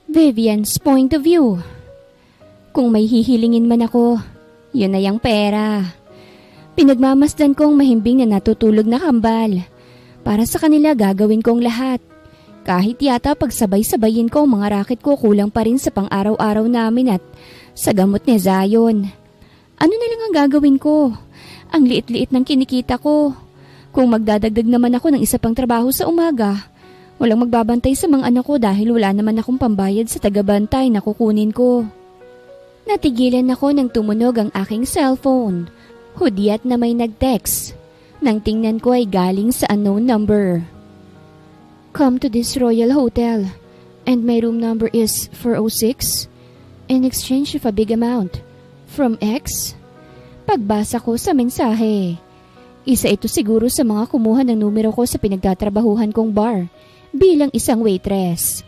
Vivian's point of view. Kung may hihilingin man ako, yun na yung pera. Pinagmamasdan kong mahimbing na natutulog na kambal. Para sa kanila gagawin kong lahat. Kahit yata pagsabay-sabayin ko ang mga raket ko, kulang pa rin sa pang-araw-araw namin at sa gamot ni Zion. Ano na lang ang gagawin ko? Ang liit-liit ng kinikita ko. Kung magdadagdag naman ako ng isa pang trabaho sa umaga, walang magbabantay sa mga anak ko dahil wala naman akong pambayad sa tagabantay na kukunin ko. Natigilan ako nang tumunog ang aking cellphone. Hudyat na may nag-text. Nang tingnan ko ay galing sa unknown number. Come to this Royal Hotel and my room number is 406 in exchange of a big amount. From X? Pagbasa ko sa mensahe. Isa ito siguro sa mga kumuha ng numero ko sa pinagtatrabahuhan kong bar bilang isang waitress.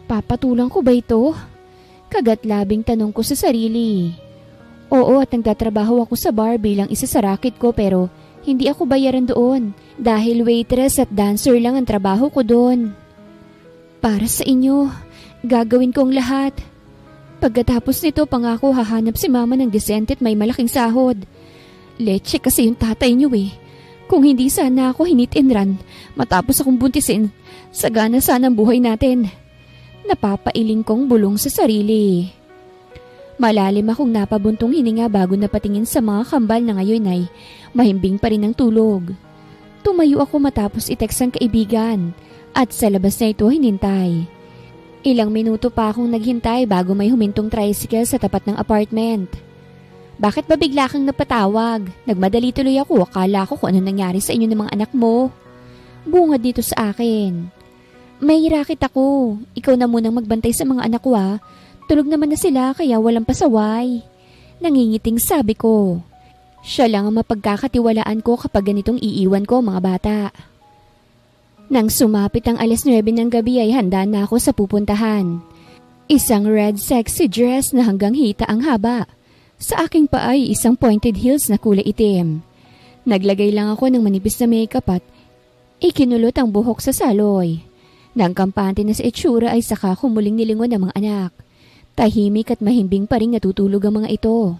Papatulang ko ba ito? Kagat-labing tanong ko sa sarili. Oo, at nagtatrabaho ako sa bar bilang isa sa racket ko pero hindi ako bayaran doon dahil waitress at dancer lang ang trabaho ko doon. Para sa inyo, gagawin ko ang lahat. Pagkatapos nito, pangako hahanap si mama ng disente at may malaking sahod. Leche kasi yung tatay niyo eh. Kung hindi sana ako hinit and run, matapos akong buntisin, sagana sana ang buhay natin. Napapailing kong bulong sa sarili. Malalim akong napabuntong hininga bago napatingin sa mga kambal na ngayon ay mahimbing pa rin ang tulog. Tumayo ako matapos i-text ang kaibigan at sa labas na ito hinintay. Ilang minuto pa akong naghintay bago may humintong tricycle sa tapat ng apartment. Bakit ba bigla kang napatawag? Nagmadali tuloy ako, akala ko kung ano nangyari sa inyo ng mga anak mo. Bungad dito sa akin. May racket ako, ikaw na munang magbantay sa mga anak ko ah. Tulog naman na sila kaya walang pasaway. Nangingiting sabi ko. Siya lang ang mapagkakatiwalaan ko kapag ganitong iiwan ko mga bata. Nang sumapit ang 9:00 ng gabi ay handa na ako sa pupuntahan. Isang red sexy dress na hanggang hita ang haba. Sa aking paa ay isang pointed heels na kulay itim. Naglagay lang ako ng manipis na makeup at ikinulot ang buhok sa saloy. Nang kampante na sa itsura ay saka kumuling nilingon ang mga anak. Tahimik at mahimbing pa rin natutulog ang mga ito.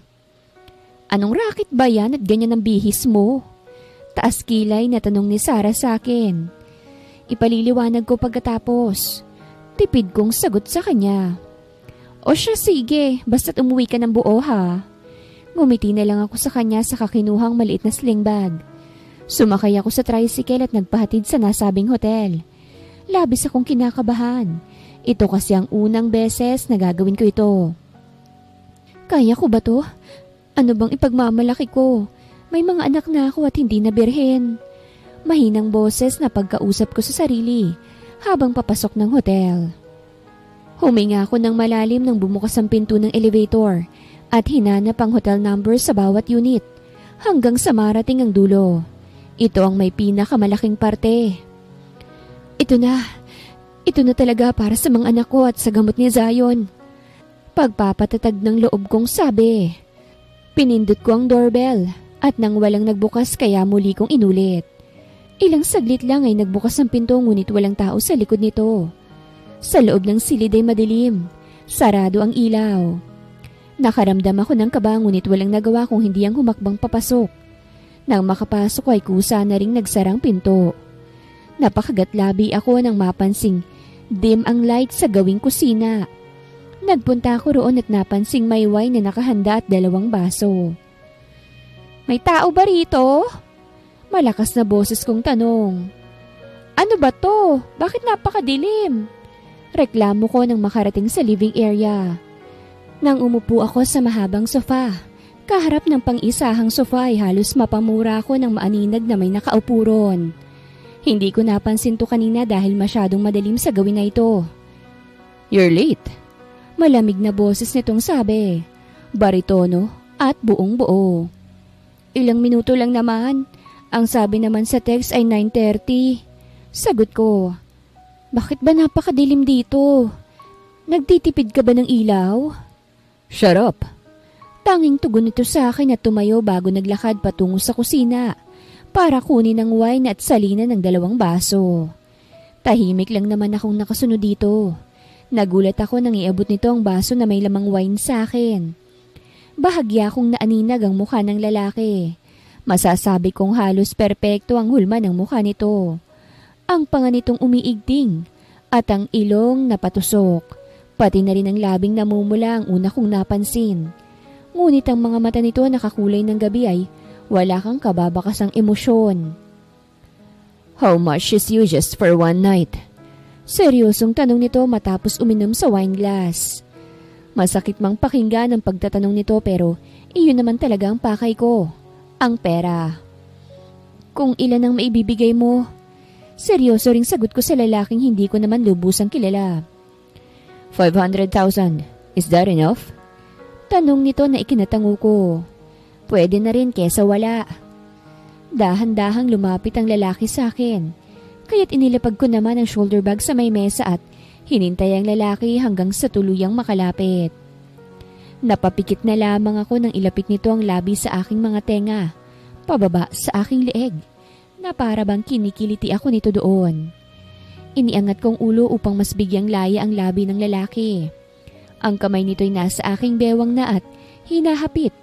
Anong racket ba yan at ganyan ang bihis mo? Taas kilay na tanong ni Sarah sa akin. Ipaliliwanag ko pagkatapos. Tipid kong sagot sa kanya. O siya sige, basta't umuwi ka ng buo ha. Ngumiti na lang ako sa kanya sa kakinuhang maliit na sling bag. Sumakay ako sa tricycle at nagpahatid sa nasabing hotel. Labis akong kinakabahan. Ito kasi ang unang beses na gagawin ko ito. Kaya ko ba to? Ano bang ipagmamalaki ko? May mga anak na ako at hindi na birhen. Mahinang boses na pagkausap ko sa sarili habang papasok ng hotel. Huminga ako ng malalim nang bumukas ang pinto ng elevator at hinanap ang hotel number sa bawat unit hanggang sa marating ang dulo. Ito ang may pinakamalaking parte. Ito na talaga para sa mga anak ko at sa gamot ni Zion. Pagpapatatag ng loob kong sabi. Pinindot ko ang doorbell at nang walang nagbukas kaya muli kong inulit. Ilang saglit lang ay nagbukas ang pinto ngunit walang tao sa likod nito. Sa loob ng silid ay madilim. Sarado ang ilaw. Nakaramdam ako ng kaba ngunit walang nagawa kung hindi ang humakbang papasok. Nang makapasok ay kusa na ring nagsarang pinto. Napakagatlabi ako nang mapansing dim ang light sa gawing kusina. Nagpunta ako roon at napansing may wine na nakahanda at 2 baso. May tao ba rito? Malakas na boses kong tanong. Ano ba to? Bakit napakadilim? Reklamo ko nang makarating sa living area. Nang umupo ako sa mahabang sofa, kaharap ng pang-isahang sofa ay halos mapamura ako ng maaninag na may nakaupo ron. Hindi ko napansin to kanina dahil masyadong madalim sa gawin na ito. You're late. Malamig na boses nitong sabi. Baritono at buong buo. Ilang minuto lang naman. Ang sabi naman sa text ay 9:30. Sagot ko. Bakit ba napakadilim dito? Nagtitipid ka ba ng ilaw? Shut up. Tanging tugon nito sa akin at tumayo bago naglakad patungo sa kusina. para kunin ang wine at salinan ng 2 baso. Tahimik lang naman akong nakasunod dito. Nagulat ako nang iabot nito ang baso na may lamang wine sa akin. Bahagya kong naaninag ang mukha ng lalaki. Masasabi kong halos perpekto ang hulma ng mukha nito. Ang panga nitong umiigting at ang ilong na patusok. Pati na rin ang labing namumula ang una kong napansin. Ngunit ang mga mata nito nakakulay ng gabi ay wala kang kababakasang emosyon. "How much is you just for one night?" Seryosong tanong nito matapos uminom sa wine glass. Masakit mang pakinggan ang pagtatanong nito pero iyon naman talaga ang pakay ko. Ang pera. "Kung ilan ang maibibigay mo?" Seryoso ring sagot ko sa lalaking hindi ko naman lubusang kilala. 500,000. Is that enough? Tanong nito na ikinatango ko. Pwede na rin kesa wala. Dahan-dahang lumapit ang lalaki sa akin. Kaya't inilapag ko naman ang shoulder bag sa may mesa at hinintay ang lalaki hanggang sa tuluyang makalapit. Napapikit na lamang ako nang ilapit nito ang labi sa aking mga tenga, pababa sa aking leeg, na para bang kinikiliti ako nito doon. Iniangat kong ulo upang mas bigyang laya ang labi ng lalaki. Ang kamay nito'y nasa aking bewang na at hinahapit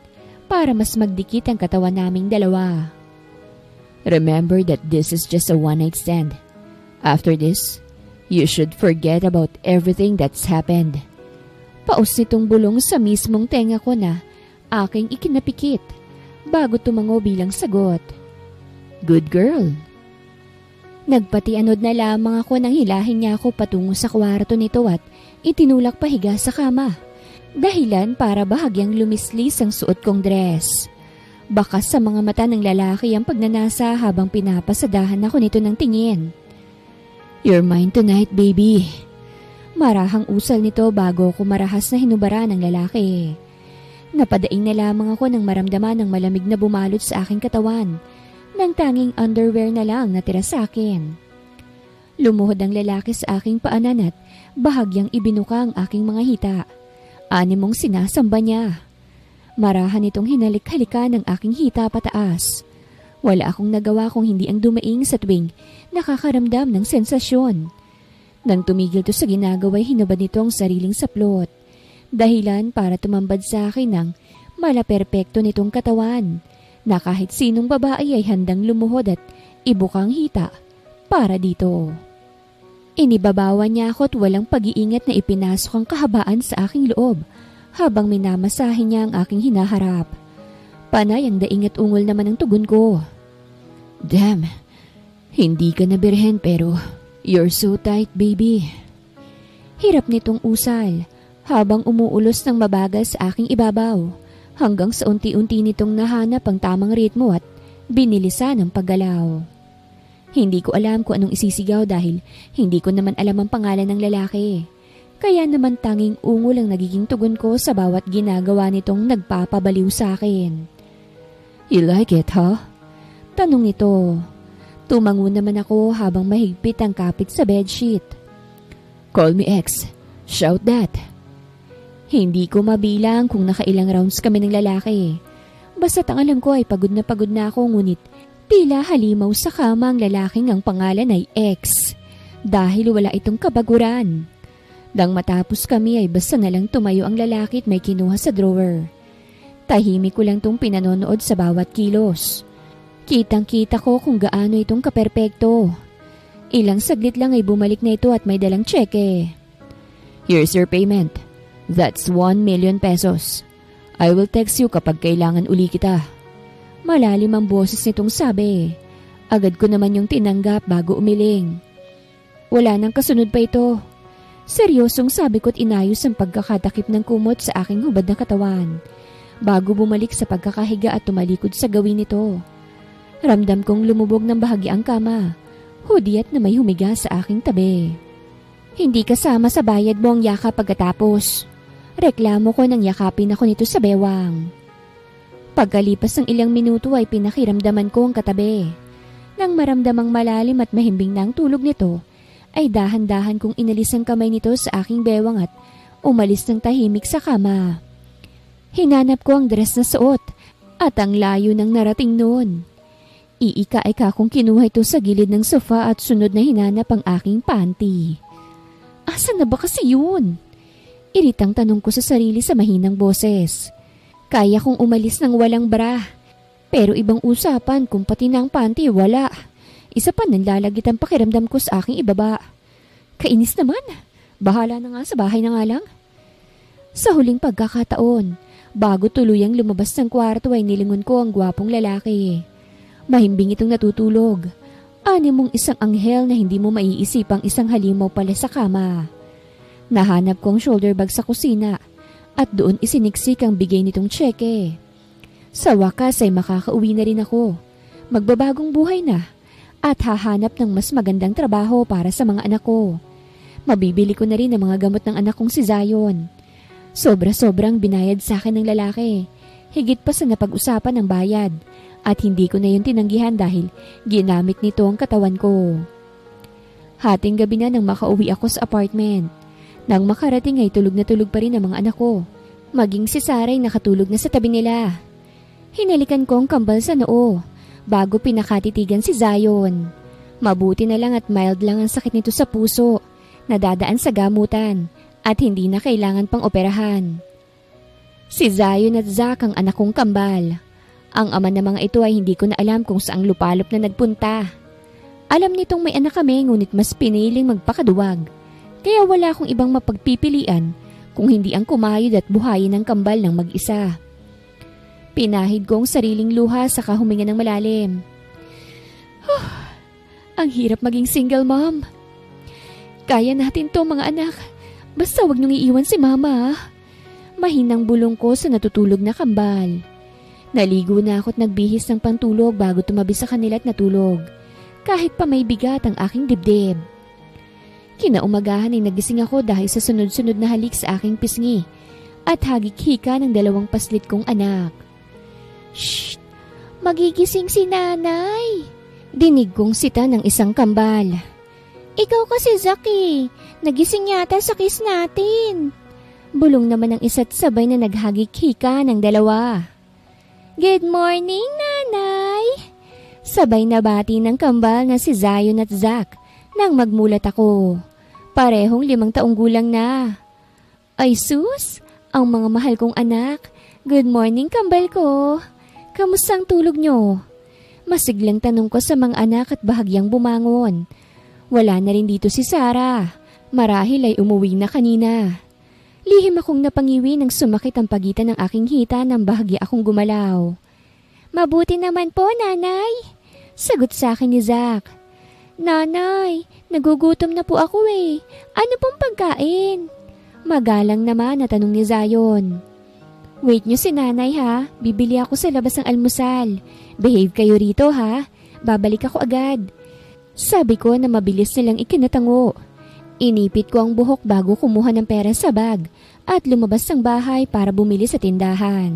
para mas magdikit ang katawan naming dalawa. "Remember that this is just a one-night stand. After this, you should forget about everything that's happened." Paus nitong bulong sa mismong tenga ko na aking ikinapikit bago tumango bilang sagot. "Good girl." Nagpatianod na lamang ako nang hilahin niya ako patungo sa kwarto nito at itinulak pahiga sa kama. Dahilan para bahagyang lumislis ang suot kong dress. Bakas sa mga mata ng lalaki ang pagnanasa habang pinapasadahan ako nito ng tingin. "You're mine tonight, baby." Marahang usal nito bago ko marahas na hinubara ng lalaki. Napadaing na lamang ako nang maramdaman ng malamig na bumalot sa aking katawan, nang tanging underwear na lang natira sa akin. Lumuhod ang lalaki sa aking paanan at bahagyang ibinuka ang aking mga hita. Animong sinasamba niya. Marahan itong hinalik-halikan ng aking hita pataas. Wala akong nagawa kung hindi ang dumaing sa tuwing nakakaramdam ng sensasyon. Nang tumigil to sa ginagawa'y hinubad nito ang sariling saplot. Dahilan para tumambad sa akin ng malaperpekto nitong katawan na kahit sinong babae ay handang lumuhod at ibukang hita para dito. Inibabawan niya ako at walang pag-iingat na ipinasok ang kahabaan sa aking loob habang minamasahin niya ang aking hinaharap. Panay ang daing at ungol naman ang tugon ko. "Damn, hindi ka na birhen pero you're so tight, baby." Hirap nitong usal habang umuulos ng mabagal sa aking ibabaw hanggang sa unti-unti nitong nahanap ang tamang ritmo at binilisan ang paggalaw. Hindi ko alam kung anong isisigaw dahil hindi ko naman alam ang pangalan ng lalaki. Kaya naman tanging ungol ang nagiging tugon ko sa bawat ginagawa nitong nagpapabaliw sa akin. "You like it, huh?" Tanong nito. Tumango naman ako habang mahigpit ang kapit sa bedsheet. "Call me X. Shout that." Hindi ko mabilang kung nakailang rounds kami ng lalaki. Basta't ang alam ko ay pagod na ako ngunit tila halimaw sa kama ang lalaking ang pangalan ay X dahil wala itong kabaguran. Dang matapos kami ay basta na lang tumayo ang lalaki at may kinuha sa drawer. Tahimik ko lang itong pinanonood sa bawat kilos. Kitang-kita ko kung gaano itong kaperpekto. Ilang saglit lang ay bumalik na ito at may dalang tseke. "Here's your payment. That's 1 million pesos. I will text you kapag kailangan uli kita." Malalim ang boses nitong sabi. Agad ko naman yung tinanggap bago umiling. Wala nang kasunod pa ito. Seryosong sabi ko't inayos ang pagkakatakip ng kumot sa aking hubad na katawan bago bumalik sa pagkakahiga at tumalikod sa gawin nito. Ramdam kong lumubog ng bahagya ang kama, hudyat na may humiga sa aking tabi. "Hindi kasama sa bayad mo ang yakap pagkatapos." Reklamo ko nang yakapin ako nito sa bewang. Pagkalipas ng ilang minuto ay pinakiramdaman ko ang katabi. Nang maramdamang malalim at mahimbing na ang tulog nito, ay dahan-dahan kong inalis ang kamay nito sa aking bewang at umalis ng tahimik sa kama. Hinanap ko ang dress na suot at ang layo ng narating noon. Iika-ika kong kinuha ito sa gilid ng sofa at sunod na hinanap ang aking panty. Asan na ba kasi yun? Iritang tanong ko sa sarili sa mahinang boses. Kaya kong umalis ng walang bra. Pero ibang usapan kung pati na ang panty wala. Isa pa nanlalagit ang pakiramdam ko sa aking ibaba. Kainis naman. Bahala na nga sa bahay na nga lang. Sa huling pagkakataon, bago tuluyang lumabas ng kwarto ay nilingon ko ang gwapong lalaki. Mahimbing itong natutulog. Mong isang anghel na hindi mo maiisipang isang halimaw pala sa kama. Nahanap ko ang shoulder bag sa kusina at doon isiniksik ang bigay nitong tseke. Sa wakas ay makakauwi na rin ako. Magbabagong buhay na at hahanap ng mas magandang trabaho para sa mga anak ko. Mabibili ko na rin ang mga gamot ng anak kong si Zion. Sobra-sobrang binayad sa akin ng lalaki. Higit pa sa napag-usapan ng bayad. At hindi ko na yun tinanggihan dahil ginamit nito ang katawan ko. Hating gabi na nang makauwi ako sa apartment. Nang makarating ay tulog na tulog pa rin ang mga anak ko. Maging si Sarah ay nakatulog na sa tabi nila. Hinalikan ko ang kambal sa noo bago pinakatitigan si Zion. Mabuti na lang at mild lang ang sakit nito sa puso. Nadadaan sa gamutan at hindi na kailangan pang operahan. Si Zion at Zach ang anak kong kambal. Ang ama ng mga ito ay hindi ko na alam kung saang lupalop na nagpunta. Alam nitong may anak kami ngunit mas piniling magpakaduwag. Kaya wala akong ibang mapagpipilian kung hindi ang kumayod at buhayin ng kambal ng mag-isa. Pinahid ko ang sariling luha saka huminga ng malalim. Ang hirap maging single mom. Kaya natin to mga anak. Basta wag niyong iiwan si mama. Mahinang bulong ko sa natutulog na kambal. Naligo na ako at nagbihis ng pantulog bago tumabi sa kanila at natulog. Kahit pa may bigat ang aking dibdib. Kinaumagahan ay nagising ako dahil sa sunod-sunod na halik sa aking pisngi at hagik-hika ng dalawang paslit kong anak. Shh! Magigising si nanay! Dinig kong sita ng isang kambal. Ikaw kasi Zaki, nagising yata sa kiss natin. Bulong naman ng isa't sabay na naghagik-hika ng dalawa. Good morning, nanay! Sabay na bati ng kambal na si Zion at Zach nang magmulat ako. Parehong 5 taong gulang na. Ay sus, ang mga mahal kong anak. Good morning, kambal ko. Kamusta ang tulog nyo? Masiglang tanong ko sa mga anak at bahagyang bumangon. Wala na rin dito si Sarah. Marahil ay umuwi na kanina. Lihim akong napangiwi nang sumakit ang pagitan ng aking hita nang bahagya akong gumalaw. Mabuti naman po, nanay. Sagot sa akin ni Zach. Nanay, nagugutom na po ako eh. Ano pong pagkain? Magalang naman na tanong ni Zion. Wait nyo si nanay ha. Bibili ako sa labas ng almusal. Behave kayo rito ha. Babalik ako agad. Sabi ko na mabilis nilang ikinatango. Inipit ko ang buhok bago kumuha ng pera sa bag at lumabas ng bahay para bumili sa tindahan.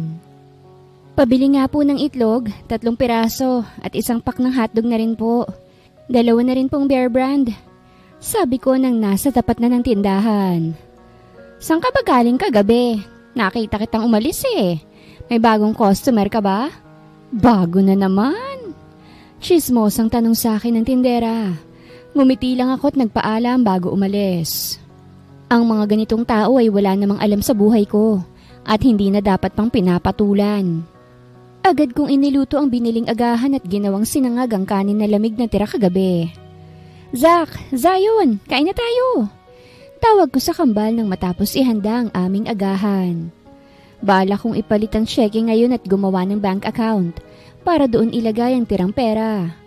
Pabili nga po ng itlog, 3 piraso at isang pack ng hotdog na rin po. 2 na rin pong Bear Brand. Sabi ko nang nasa tapat na ng tindahan. Saan ka ba galing kagabi? Nakita kitang umalis eh. May bagong customer ka ba? Bago na naman. Chismosang tanong sa akin ng tindera. Ngumiti lang ako at nagpaalam bago umalis. Ang mga ganitong tao ay wala namang alam sa buhay ko at hindi na dapat pang pinapatulan. Agad kong iniluto ang biniling agahan at ginawang sinangag ang kanin na lamig na tira kagabi. Zach, Zion, kain na tayo! Tawag ko sa kambal nang matapos ihanda ang aming agahan. Bala kong ipalit ang cheque ngayon at gumawa ng bank account para doon ilagay ang tirang pera.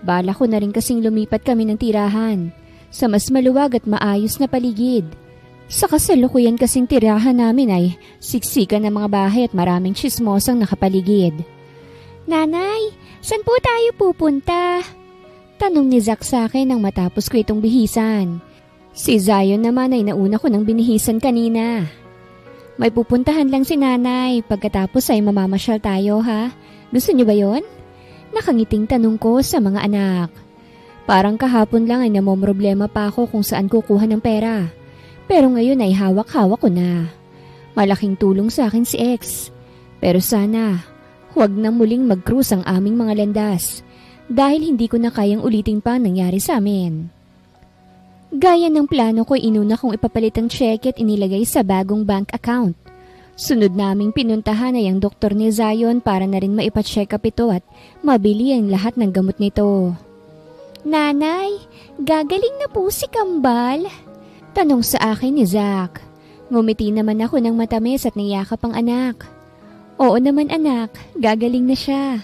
Bala ko na rin kasing lumipat kami ng tirahan sa mas maluwag at maayos na paligid. Sa kasalukuyan kasing tirahan namin ay siksikan ng mga bahay at maraming chismosang nakapaligid. Nanay, saan po tayo pupunta? Tanong ni Zach sa akin nang matapos ko itong bihisan. Si Zion naman ay nauna ko nang binihisan kanina. May pupuntahan lang si nanay, pagkatapos ay mamamasyal tayo ha. Gusto niyo ba yon? Nakangiting tanong ko sa mga anak. Parang kahapon lang ay namomroblema pa ako kung saan kukuha ng pera. Pero ngayon ay hawak-hawak ko na. Malaking tulong sa akin si X. Pero sana, huwag na muling mag-cruise ang aming mga landas. dahil hindi ko na kayang ulitin pa ang nangyari sa amin. Gaya ng plano ko, inuna kong ipapalit ang cheque at inilagay sa bagong bank account. Sunod naming pinuntahan ay ang doktor ni Zion para na rin maipa-check up ito at mabili ang lahat ng gamot nito. Nanay, gagaling na po si Kambal? Tanong sa akin ni Zach. Ngumiti naman ako ng matamis at niyakap ang anak. Oo naman anak, gagaling na siya.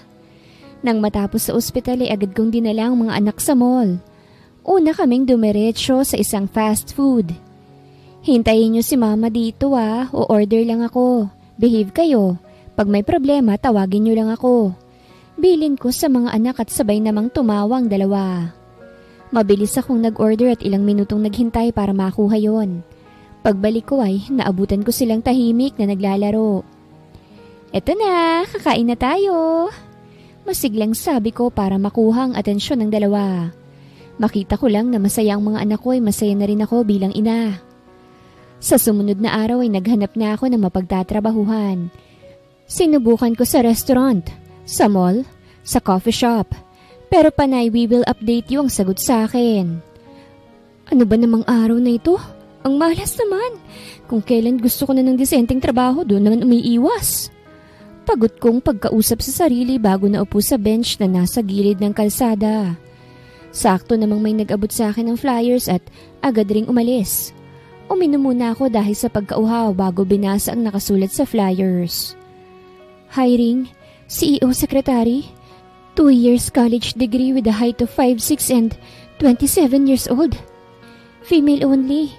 Nang matapos sa ospital ay agad kong dinala ang mga anak sa mall. Una kaming dumiretso sa isang fast food. Hintayin niyo si mama dito o order lang ako. Behave kayo. Pag may problema, tawagin niyo lang ako. Bilin ko sa mga anak at sabay namang tumawang dalawa. Mabilis akong nag-order at ilang minutong naghintay para makuha yon. Pagbalik ko ay naabutan ko silang tahimik na naglalaro. Eto na, kakain na tayo. Masiglang sabi ko para makuha ang atensyon ng dalawa. Makita ko lang na masaya ang mga anak ko ay masaya na rin ako bilang ina. Sa sumunod na araw ay naghanap na ako ng mapagtatrabahuhan. Sinubukan ko sa restaurant, sa mall, sa coffee shop. Pero panay we will update you ang sagot sa akin. Ano ba namang araw na ito? Ang malas naman. Kung kailan gusto ko na ng disenteng trabaho, doon naman umiiwas. Pagod kong pagkausap sa sarili bago naupo sa bench na nasa gilid ng kalsada. Sakto namang may nag-abot sa akin ng flyers at agad ring umalis. Uminom muna ako dahil sa pagkauhaw bago binasa ang nakasulat sa flyers. Hiring, CEO Secretary, 2 years college degree with a height of 5'6" and 27 years old. Female only.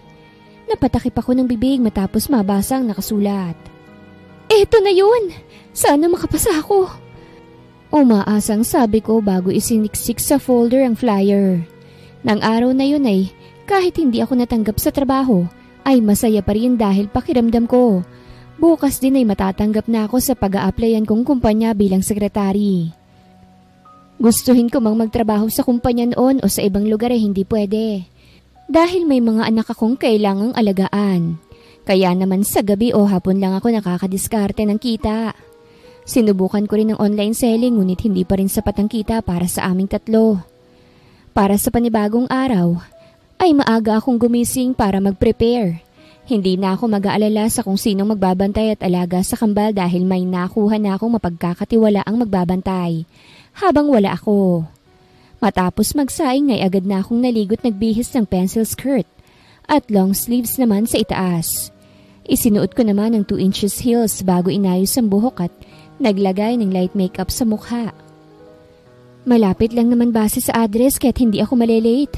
Napatakip ako ng bibig matapos mabasa ang nakasulat. Eto na yun! Sana makapasa ako! Umaasang sabi ko bago isiniksik sa folder ang flyer. Nang araw na yun ay kahit hindi ako natanggap sa trabaho, ay masaya pa rin dahil pakiramdam ko. Bukas din ay matatanggap na ako sa pag-a-applyan kong kumpanya bilang sekretary. Gustuhin ko mang magtrabaho sa kumpanya noon o sa ibang lugar ay hindi pwede. Dahil may mga anak akong kailangang alagaan. Kaya naman sa gabi o hapon lang ako nakakadiskarte ng kita. Sinubukan ko rin ng online selling ngunit hindi pa rin sapat ang kita para sa aming tatlo. Para sa panibagong araw, ay maaga akong gumising para mag-prepare. Hindi na ako mag-aalala sa kung sinong magbabantay at alaga sa kambal dahil may nakuha na akong mapagkakatiwala ang magbabantay habang wala ako. Matapos magsaing ay agad na akong naligot nagbihis ng pencil skirt at long sleeves naman sa itaas. Isinuot ko naman ang 2 inches heels bago inayos ang buhok at naglagay ng light makeup sa mukha. Malapit lang naman base sa address kaya't hindi ako malilate.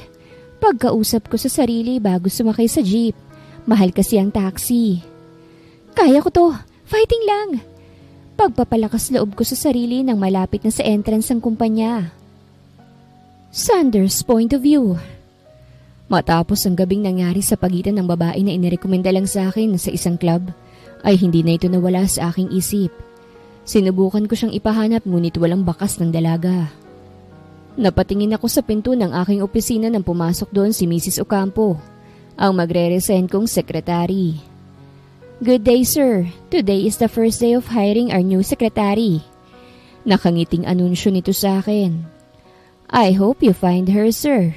Pagkausap ko sa sarili bago sumakay sa jeep. Mahal kasi ang taxi. Kaya ko to. Fighting lang. Pagpapalakas loob ko sa sarili nang malapit na sa entrance ang kumpanya. Sanders Point of View. Matapos ang gabing nangyari sa pagitan ng babae na inirekomenda lang sa akin sa isang club, ay hindi na ito nawala sa aking isip. Sinubukan ko siyang ipahanap ngunit walang bakas ng dalaga. Napatingin ako sa pinto ng aking opisina nang pumasok doon si Mrs. Ocampo, ang magre-resign kong sekretary. Good day, sir. Today is the first day of hiring our new secretary. Nakangiting anunsyo nito sa akin. I hope you find her, sir.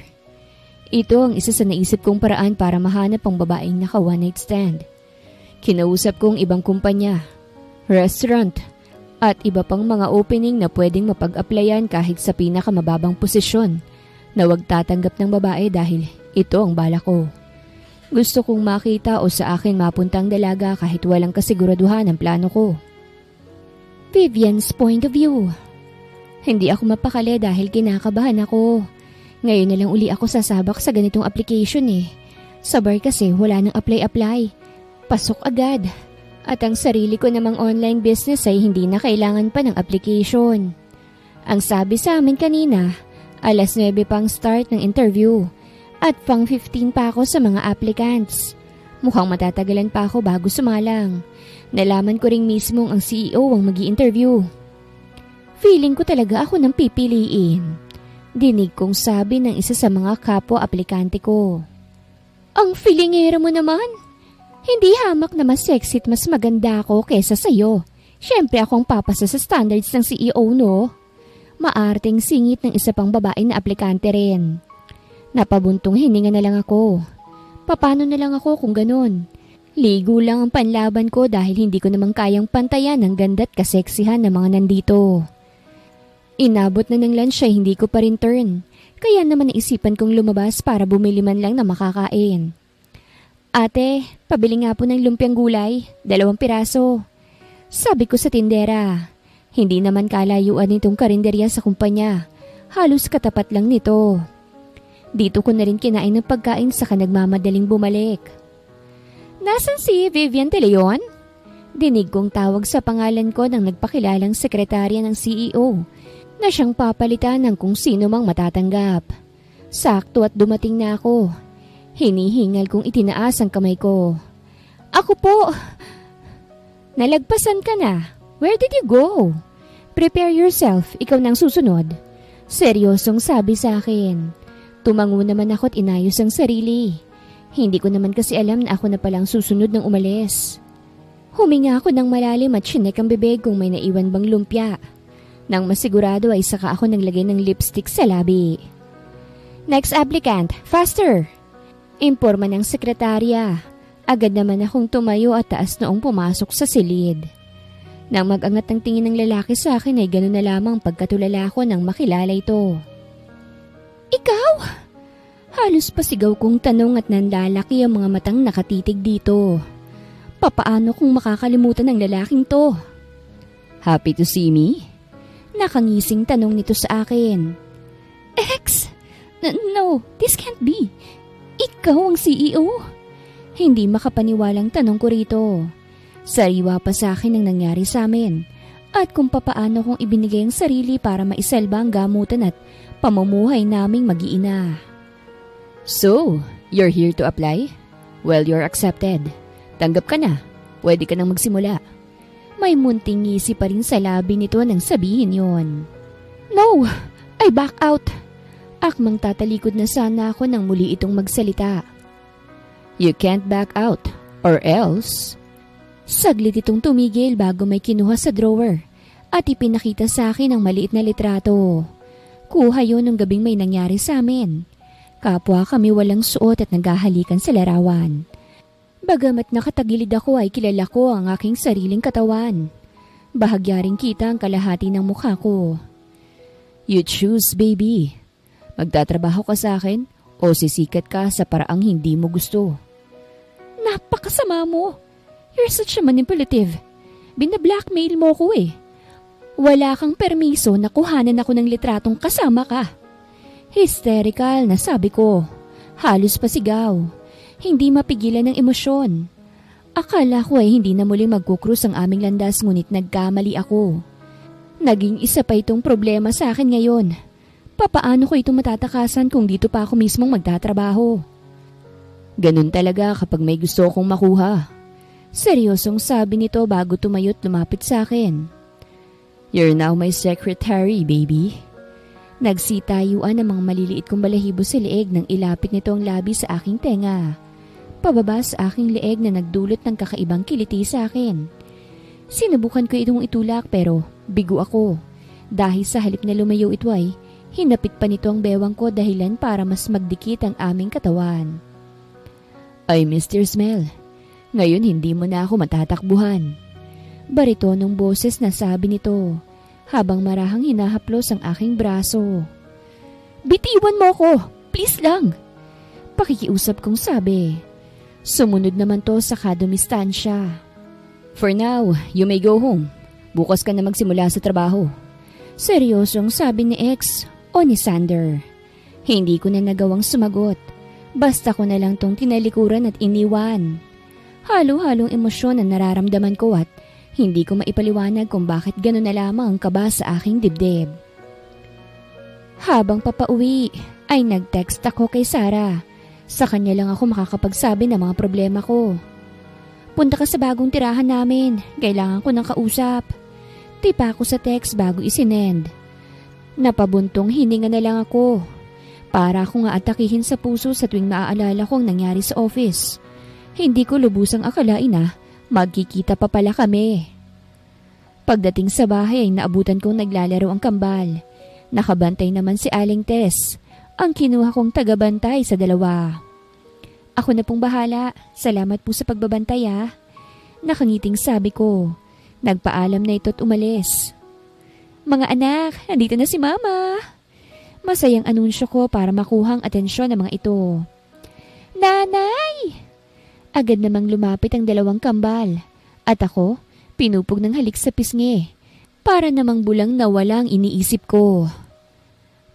Ito ang isa sa naisip kong paraan para mahanap ang babaeng naka one night stand. Kinausap kong ibang kumpanya, restaurant, at iba pang mga opening na pwedeng mapag-applyan kahit sa pinakamababang posisyon na wag tatanggap ng babae dahil ito ang bala ko. Gusto kong makita o sa akin mapuntang dalaga kahit walang kasiguraduhan ang plano ko. Vivian's Point of View. Hindi ako mapakali dahil kinakabahan ako. Ngayon na lang uli ako sasabak sa ganitong application eh. Sa bar kasi wala nang apply-apply. Pasok agad. At ang sarili ko namang online business ay hindi na kailangan pa ng application. Ang sabi sa amin kanina, 9:00 pang start ng interview at pang 15 pa ako sa mga applicants. Mukhang matatagalan pa ako bago sumalang. Nalaman ko ring mismong ang CEO ang mag-i-interview. Feeling ko talaga ako nang pipiliin. Dinig kong sabi ng isa sa mga kapwa-aplikante ko. Ang feelingera mo naman! Hindi hamak na mas sexy at mas maganda ako kesa sa'yo. Siyempre akong papasa sa standards ng CEO, no? Maarting singit ng isa pang babae na aplikante rin. Napabuntong hininga na lang ako. Paano na lang ako kung ganun? Ligo lang ang panlaban ko dahil hindi ko namang kayang pantayan ang ganda't kaseksihan ng mga nandito. Inabot na ng lunch ay hindi ko pa rin turn. Kaya naman naisipan kong lumabas para bumili man lang na makakain. Ate, pabili nga po ng lumpiang gulay, 2 piraso. Sabi ko sa tindera. Hindi naman kalayuan nitong karinderya sa kumpanya. Halos katapat lang nito. Dito ko na rin kinain ng pagkain saka nagmamadaling bumalik. Nasaan si Vivian De Leon? Dinig kong tawag sa pangalan ko ng nagpakilalang sekretarya ng CEO na siyang papalitan ng kung sino mang matatanggap. Sakto at dumating na ako. Hinihingal kong itinaas ang kamay ko. Ako po! Nalagpasan ka na. Where did you go? Prepare yourself, ikaw nang susunod. Seryosong sabi sa akin. Tumango naman ako at inayos ang sarili. Hindi ko naman kasi alam na ako na palang susunod ng umalis. Huminga ako ng malalim at chinek ang bibig kung may naiwan bang lumpia. Nang masigurado ay saka ako naglagay ng lipstick sa labi. Next applicant, faster! Imporma ng sekretarya. Agad naman akong tumayo at taas noong pumasok sa silid. Nang mag-angat ng tingin ng lalaki sa akin ay gano'n na lamang pagkatulala ko nang makilala ito. Ikaw? Halos pasigaw kong tanong at nanlalaki ang mga matang nakatitig dito. Papaano kung makakalimutan ng lalaking to? Happy to see me? Nakangising tanong nito sa akin. Ex! No, this can't be. Ikaw ang CEO? Hindi makapaniwalang tanong ko rito. Sariwa pa sa akin ang nangyari sa amin at kung papaano kong ibinigay ang sarili para maisalba ang gamutan at pamumuhay naming mag-iina. So, you're here to apply? Well, you're accepted. Tanggap ka na. Pwede ka nang magsimula. May munting ngisi pa rin sa labi nito nang sabihin yon. No! I back out! Akmang tatalikod na sana ako nang muli itong magsalita. You can't back out, or else... Saglit itong tumigil bago may kinuha sa drawer at ipinakita sa akin ang maliit na litrato. Kuha yun nung gabing may nangyari sa amin. Kapwa kami walang suot at naghahalikan sa larawan. Bagamat nakatagilid ako ay kilala ko ang aking sariling katawan. Bahagya rin kita ang kalahati ng mukha ko. You choose, baby. Magtatrabaho ka sa akin o sisikat ka sa paraang hindi mo gusto? Napakasama mo! You're such a manipulative. Binablackmail mo ko eh. Wala kang permiso na kuhanan ako ng litratong kasama ka. Hysterical na sabi ko. Halos pasigaw. Hindi mapigilan ng emosyon. Akala ko ay hindi na muling magkukrus ang aming landas ngunit nagkamali ako. Naging isa pa itong problema sa akin ngayon. Papaano ko ito matatakasan kung dito pa ako mismong magtatrabaho? Ganun talaga kapag may gusto akong makuha. Seryosong sabi nito bago tumayo't lumapit sa akin. You're now my secretary, baby. Nagsitayuan ang mga maliliit kong balahibo sa leeg nang ilapit nito ang labi sa aking tenga. Pababa sa aking leeg na nagdulot ng kakaibang kiliti sa akin. Sinubukan ko itong itulak pero bigo ako. Dahil sa halip na lumayo ito ay hinapit pa nito ang bewang ko dahilan para mas magdikit ang aming katawan. I missed your smell. Ngayon hindi mo na ako matatakbuhan. Baritonong boses na sabi nito habang marahang hinahaplos ang aking braso. Bitiwan mo ko! Please lang! Pakikiusap kong sabi. Sumunod naman to sa kadumistansya. For now, you may go home. Bukas ka na magsimula sa trabaho. Seryosong sabi ni X o ni Sander. Hindi ko na nagawang sumagot. Basta ko na lang tong tinalikuran at iniwan. Halo-halong emosyon ang nararamdaman ko at hindi ko maipaliwanag kung bakit gano'n na lamang ang kaba sa aking dibdib. Habang papauwi ay nag-text ako kay Sarah. Sa kanya lang ako makakapagsabi ng mga problema ko. Punta ka sa bagong tirahan namin. Kailangan ko ng kausap. Tipa ako sa text bago isinend. Napabuntong hininga na lang ako. Para akong aatakihin sa puso sa tuwing maaalala ko ang nangyari sa office. Hindi ko lubusang akalain na magkikita pa pala kami. Pagdating sa bahay ay naabutan kong naglalaro ang kambal. Nakabantay naman si Aling Tess, ang kinuha kong tagabantay sa dalawa. Ako na pong bahala, salamat po sa pagbabantay ha. Nakangiting sabi ko. Nagpaalam na ito't umalis. Mga anak, nandito na si Mama. Masayang anunsyo ko para makuhang atensyon ng mga ito. Nanay! Agad namang lumapit ang dalawang kambal. At ako, pinupog ng halik sa pisngi. Para namang bulang nawala ang iniisip ko.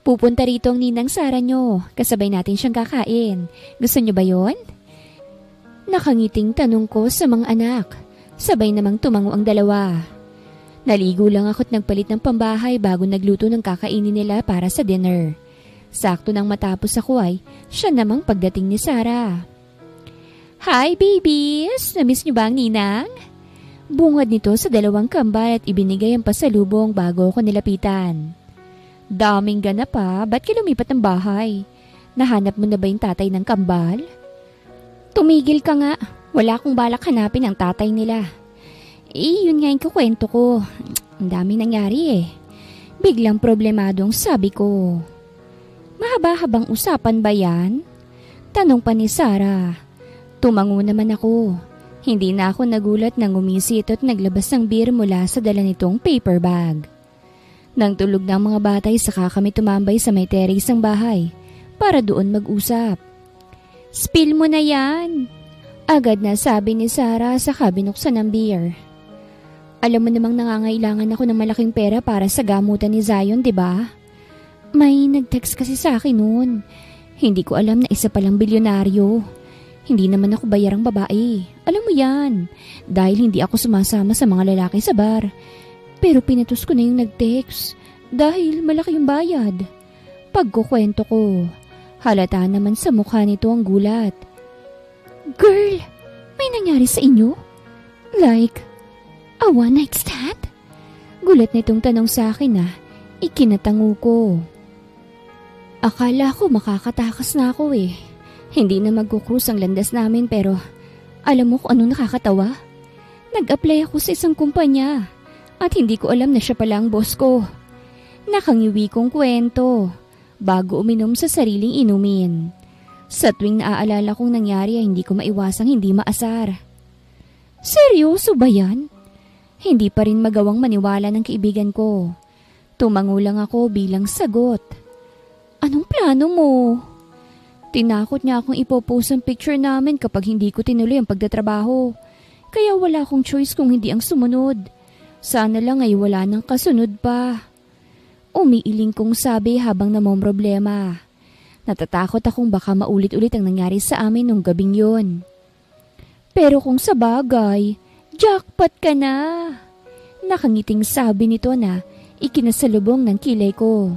Pupunta rito ang ninang Sara nyo. Kasabay natin siyang kakain. Gusto nyo ba yon? Nakangiting tanong ko sa mga anak. Sabay namang tumango ang dalawa. Naligo lang ako't nagpalit ng pambahay bago nagluto ng kakainin nila para sa dinner. Sakto nang matapos ako ay siya namang pagdating ni Sara. Hi babies! Namiss niyo ba ang ninang? Bungad nito sa dalawang kambal at ibinigay ang pasalubong bago ako nilapitan. Daming ganap pa, ba't ka lumipat ng bahay? Nahanap mo na ba yung tatay ng kambal? Tumigil ka nga, wala akong balak hanapin ang tatay nila. Yun nga yung kukwento ko. Ang daming nangyari eh. Biglang problemadong sabi ko. Mahaba-habang usapan ba yan? Tanong pa ni Sara. Tumango naman ako. Hindi na ako nagulat nang umisit at naglabas ng beer mula sa dala nitong paper bag. Nang tulog ng mga batay saka kami tumambay sa may teresang bahay para doon mag-usap. Spill mo na yan! Agad na sabi ni Sara saka binuksan ng beer. Alam mo namang nangangailangan ako ng malaking pera para sa gamutan ni Zion, di ba? May nag-text kasi sa akin noon. Hindi ko alam na isa palang bilyonaryo. Hindi naman ako bayarang babae. Alam mo yan, dahil hindi ako sumasama sa mga lalaki sa bar. Pero pinatos ko na yung nag-text dahil malaki yung bayad. Pagkukwento ko, halata naman sa mukha nito ang gulat. Girl, may nangyari sa inyo? Like, a one night stand? Gulat nitong tanong sa akin na ikinatango ko. Akala ko makakatakas na ako eh. Hindi na magkukrus ang landas namin pero alam mo kung ano nakakatawa? Nag-apply ako sa isang kumpanya at hindi ko alam na siya pala ang boss ko. Nakangiwi kong kwento bago uminom sa sariling inumin. Sa tuwing naaalala kong nangyari ay hindi ko maiwasang hindi maasar. Seryoso ba yan? Hindi pa rin magawang maniwala ng kaibigan ko. Tumango lang ako bilang sagot. Anong plano mo? Tinakot niya akong ipopost ang picture namin kapag hindi ko tinuloy ang pagtatrabaho. Kaya wala akong choice kung hindi ang sumunod. Sana lang ay wala nang kasunod pa. Umiiling kong sabi habang namomroblema. Natatakot akong baka maulit-ulit ang nangyari sa amin nung gabing yon. Pero kung sa bagay, jackpot ka na. Nakangiting sabi nito na ikinasalubong ng kilay ko.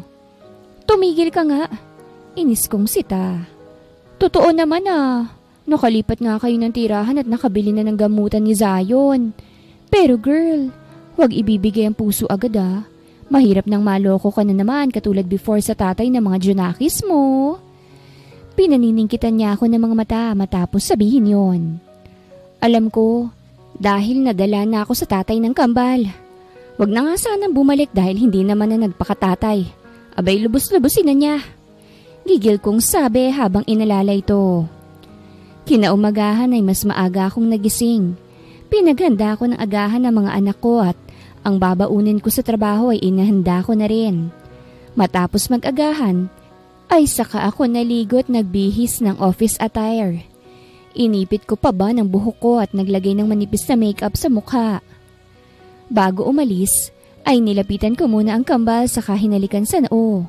Tumigil ka nga. Inis kong sita. Totoo naman ah. Nakalipat nga kayo ng tirahan at nakabili na ng gamutan ni Zion. Pero girl, huwag ibibigay ang puso agad ah. Mahirap nang maloko ka na naman katulad before sa tatay ng mga junakis mo. Pinaniningkitan niya ako ng mga mata matapos sabihin yon. Alam ko, dahil nadala na ako sa tatay ng kambal. Wag na nga sanang bumalik dahil hindi naman na nagpakatatay. Abay lubos-lubosin na niya. Gigil kong sabi habang inalala ito. Kinaumagahan ay mas maaga akong nagising. Pinaghanda ko ng agahan ng mga anak ko at ang babaunin ko sa trabaho ay inahanda ko na rin. Matapos mag-agahan, ay saka ako naligot nagbihis ng office attire. Inipit ko pa ba ng buhok ko at naglagay ng manipis na makeup sa mukha. Bago umalis, ay nilapitan ko muna ang kambal saka hinalikan sa noo.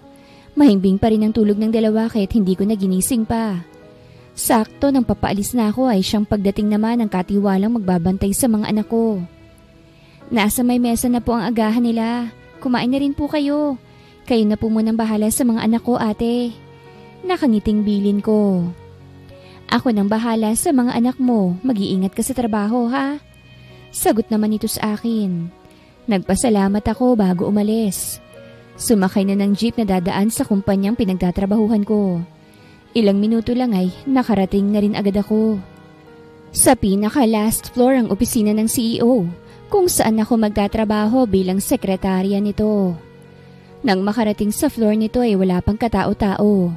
Mahimbing pa rin ang tulog ng dalawa kahit hindi ko na ginising pa. Sakto nang papaalis na ako ay siyang pagdating naman ng katiwalang magbabantay sa mga anak ko. Nasa may mesa na po ang agahan nila. Kumain na rin po kayo. Kayo na po munang bahala sa mga anak ko, ate. Nakangiting bilin ko. Ako nang bahala sa mga anak mo. Mag-iingat ka sa trabaho, ha? Sagot naman ito sa akin. Nagpasalamat ako bago umalis. Sumakay na ng jeep na dadaan sa kumpanyang pinagtatrabahuhan ko. Ilang minuto lang ay nakarating na rin agad ako. Sa pinaka-last floor ang opisina ng CEO. Kung saan ako magtatrabaho bilang sekretarya nito. Nang makarating sa floor nito ay wala pang katao-tao.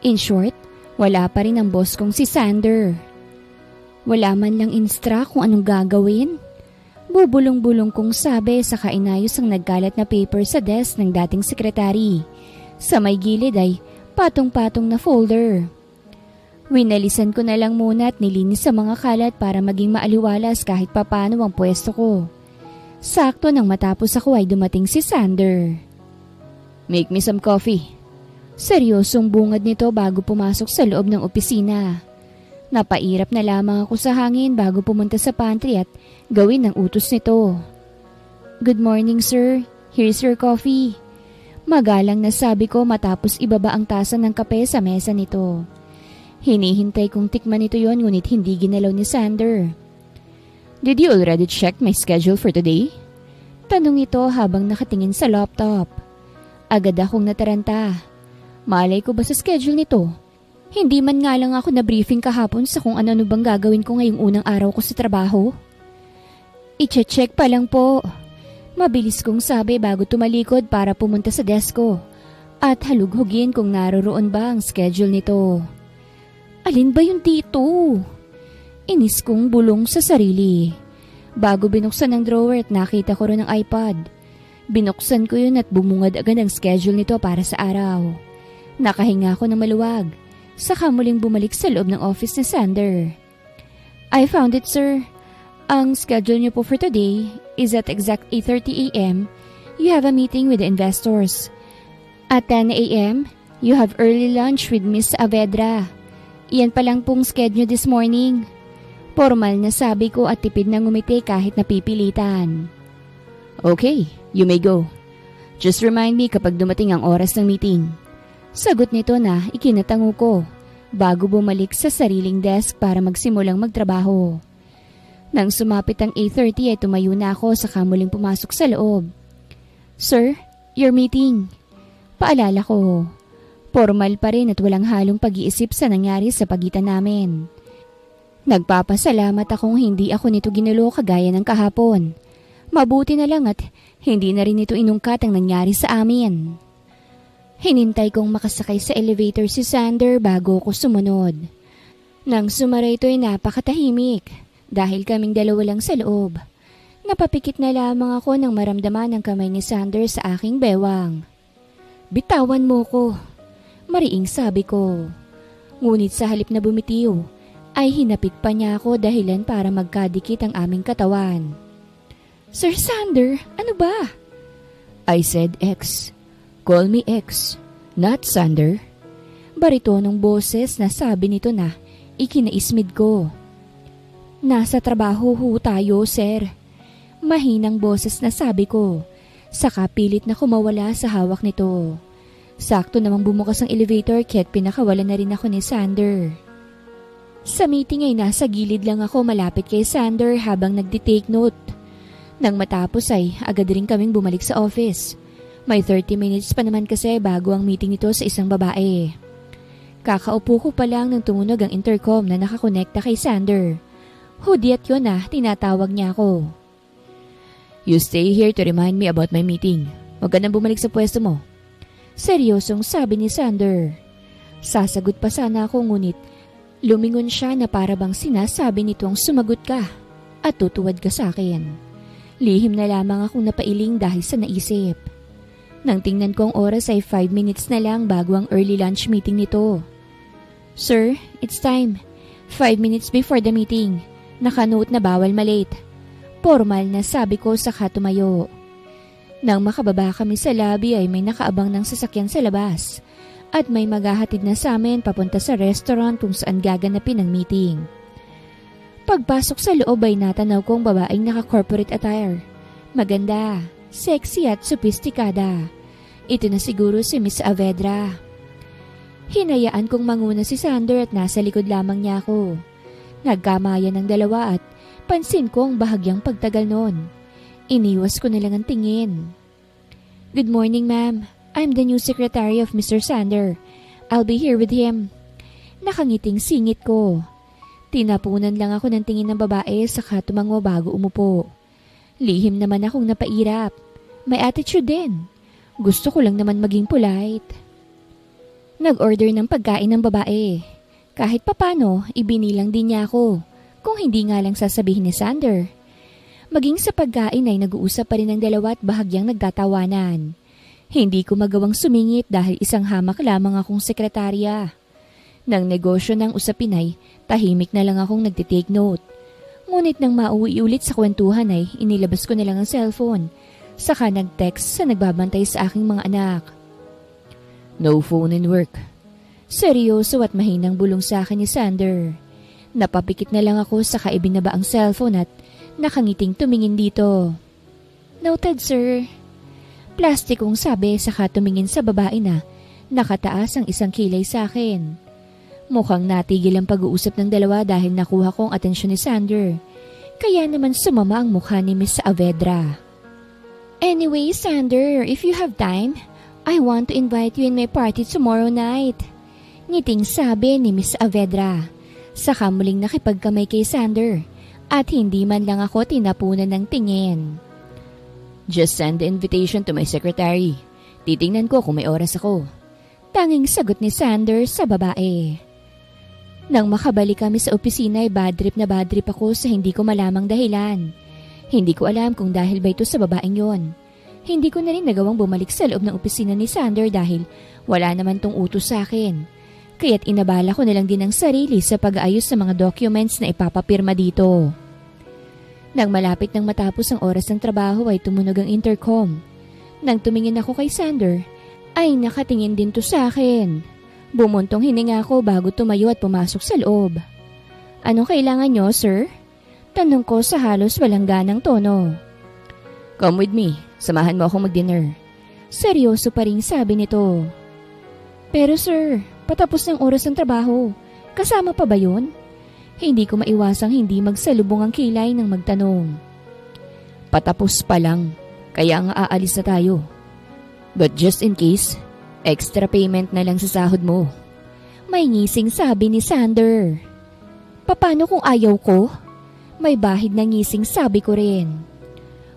In short, wala pa rin ang boss kong si Sander. Wala man lang instruct kung anong gagawin. Bubulong-bulong kong sabi sa inayos ang nagkalat na paper sa desk ng dating sekretary. Sa may gilid ay patong-patong na folder. Winalisan ko na lang muna at nilinis sa mga kalat para maging maaliwalas kahit papano ang pwesto ko. Sakto nang matapos ako ay dumating si Sander. "Make me some coffee." Seryosong bungad nito bago pumasok sa loob ng opisina. Napairap na lamang ako sa hangin bago pumunta sa pantry at gawin ang utos nito. "Good morning, sir. Here's your coffee." Magalang na sabi ko matapos ibaba ang tasa ng kape sa mesa nito. Hinihintay kong tikman ito yon ngunit hindi ginalaw ni Sander. "Did you already check my schedule for today?" Tanong ito habang nakatingin sa laptop. Agad akong nataranta. Malay ko ba sa schedule nito? Hindi man nga lang ako na-briefing kahapon sa kung ano bang gagawin ko ngayong unang araw ko sa trabaho. "I-check pa lang po." Mabilis kong sabi bago tumalikod para pumunta sa desk ko at halughugin kung naroroon ba ang schedule nito. Alin ba yung dito? Inis kong bulong sa sarili. Bago binuksan ang drawer at nakita ko rin ang iPad. Binuksan ko yun at bumungad agad ang schedule nito para sa araw. Nakahinga ako ng maluwag. Saka muling bumalik sa loob ng office ni Sander. "I found it, sir. Ang schedule niyo po for today is at exact 8:30 a.m. You have a meeting with the investors. At 10 a.m., you have early lunch with Miss Avedra. Iyan pa lang pong schedule this morning." Formal na sabi ko at tipid na ngumiti kahit napipilitan. "Okay, you may go. Just remind me kapag dumating ang oras ng meeting." Sagot nito na ikinatango ko bago bumalik sa sariling desk para magsimulang magtrabaho. Nang sumapit ang 8:30 ay tumayo na ako saka muling pumasok sa loob. "Sir, your meeting." Paalala ko. Formal pa rin at walang halong pag-iisip sa nangyari sa pagitan namin. Nagpapasalamat akong hindi ako nito ginulo kagaya ng kahapon. Mabuti na lang at hindi na rin ito inungkat ang nangyari sa amin. Hinintay kong makasakay sa elevator si Sander bago ko sumunod. Nang sumaray ito ay napakatahimik dahil kaming dalawa lang sa loob. Napapikit na lamang ako nang maramdaman ang kamay ni Sander sa aking bewang. "Bitawan mo ko," mariing sabi ko. Ngunit sa halip na bumitiw, ay hinapit pa niya ako dahilan para magkadikit ang aming katawan. "Sir Sander, ano ba?" "I said X. Call me X, not Sander." Baritonong boses na sabi nito na ikinaismid ko. "Nasa trabaho ho tayo, sir." Mahinang boses na sabi ko. Saka pilit na kumawala sa hawak nito. Sakto namang bumukas ang elevator kaya't pinakawalan na rin ako ni Sander. Sa meeting ay nasa gilid lang ako malapit kay Sander habang nagdi-take note. Nang matapos ay agad rin kaming bumalik sa office. May 30 minutes pa naman kasi bago ang meeting nito sa isang babae. Kakaupo ko pa lang nang tumunog ang intercom na nakakonekta kay Sander. Hudyat yun na tinatawag niya ako. "You stay here to remind me about my meeting. Huwag ka nang bumalik sa pwesto mo." Seryosong sabi ni Sander. Sasagot pa sana ako ngunit lumingon siya na para bang sinasabi nitong sumagot ka at tutuwad ka sa akin. Lihim na lamang akong napailing dahil sa naisip. Nang tingnan ko ang oras ay 5 minutes na lang bago ang early lunch meeting nito. "Sir, it's time. 5 minutes before the meeting. Nakanote na bawal malate." Formal na sabi ko saka tumayo. Nang makababa kami sa lobby ay may nakaabang ng sasakyan sa labas at may maghahatid na sa amin papunta sa restaurant kung saan gaganapin ang meeting. Pagpasok sa loob ay natanaw kong babaeng naka-corporate attire. Maganda, sexy at sopistikada. Ito na siguro si Miss Avedra. Hinayaan kong manguna si Sander at nasa likod lamang niya ako. Nagkamayan ng dalawa at pansin ko ang bahagyang pagtagal noon. Iniwas ko na lang ang tingin. "Good morning, ma'am. I'm the new secretary of Mr. Sander. I'll be here with him." Nakangiting singit ko. Tinapunan lang ako ng tingin ng babae saka tumango bago umupo. Lihim naman akong napairap. May attitude din. Gusto ko lang naman maging polite. Nag-order ng pagkain ng babae. Kahit papano, ibinilang din niya ako. Kung hindi nga lang sasabihin ni Sander. Maging sa pagkain ay nag-uusap pa rin ang dalawa at bahagyang nagtatawanan. Hindi ko magawang sumingit dahil isang hamak lamang akong sekretarya. Nang negosyo ng usapin ay tahimik na lang akong nagtitake note. Ngunit nang mauwi ulit sa kwentuhan ay inilabas ko na lang ang cellphone. Saka nag-text sa nagbabantay sa aking mga anak. No phone in work. Seryoso at mahinang bulong sa akin ni Sander. Napapikit na lang ako saka ibinaba ang cellphone at nakangiting tumingin dito. Noted, sir. Plastikong sabi saka tumingin sa babae na nakataas ang isang kilay sa akin. Mukhang natigil ang pag-uusap ng dalawa dahil nakuha ko ang atensyon ni Sander. Kaya naman sumama ang mukha ni Miss Saavedra. Anyway, Sander, if you have time, I want to invite you in my party tomorrow night. Ngiting sabi ni Miss Saavedra. Saka muling nakipagkamay kay Sander at hindi man lang ako tinapunan ng tingin. Just send the invitation to my secretary. Titingnan ko kung may oras ako. Tanging sagot ni Sander sa babae. Nang makabalik kami sa opisina ay bad trip ako sa hindi ko malamang dahilan. Hindi ko alam kung dahil ba ito sa babaeng yon. Hindi ko na rin nagawang bumalik sa loob ng opisina ni Sander dahil wala naman tong utos sa akin. Kaya't inabala ko na lang din ang sarili sa pag-aayos ng mga documents na ipapapirma dito. Nang malapit nang matapos ang oras ng trabaho ay tumunog ang intercom. Nang tumingin ako kay Sander, ay nakatingin din to sa akin. Bumuntong hininga ako bago tumayo at pumasok sa loob. Anong kailangan nyo, sir? Tanong ko sa halos walang ganang tono. Come with me. Samahan mo akong mag-dinner. Seryoso pa rin sabi nito. Pero sir, patapos ng oras ng trabaho. Kasama pa ba yun? Hindi ko maiwasang hindi magsalubong ang kilay ng magtanong. Patapos pa lang, kaya nga aalis na tayo. But just in case, extra payment na lang sa sahod mo. May ngising sabi ni Sander. Paano kung ayaw ko? May bahid na ngising sabi ko rin.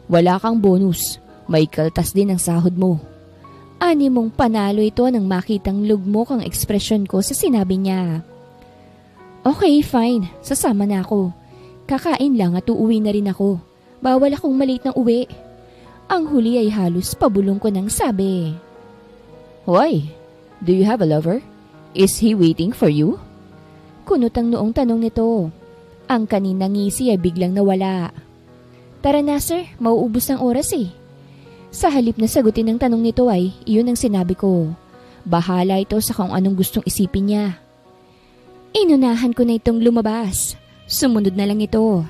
Wala kang bonus, may kaltas din ang sahod mo. Ani mong panalo ito nang makitang lugmok ang ekspresyon ko sa sinabi niya. Okay, fine. Sasama na ako. Kakain lang at uuwi na rin ako. Bawal akong malate ng uwi. Ang huli ay halos pabulong ko nang sabi. Why? Do you have a lover? Is he waiting for you? Kunot ang noong tanong nito. Ang kaninang ngisi ay biglang nawala. Tara na sir, mauubos ng oras eh. Sa halip na sagutin ng tanong nito ay iyon ang sinabi ko. Bahala ito sa kung anong gustong isipin niya. Inunahan ko na itong lumabas. Sumunod na lang ito.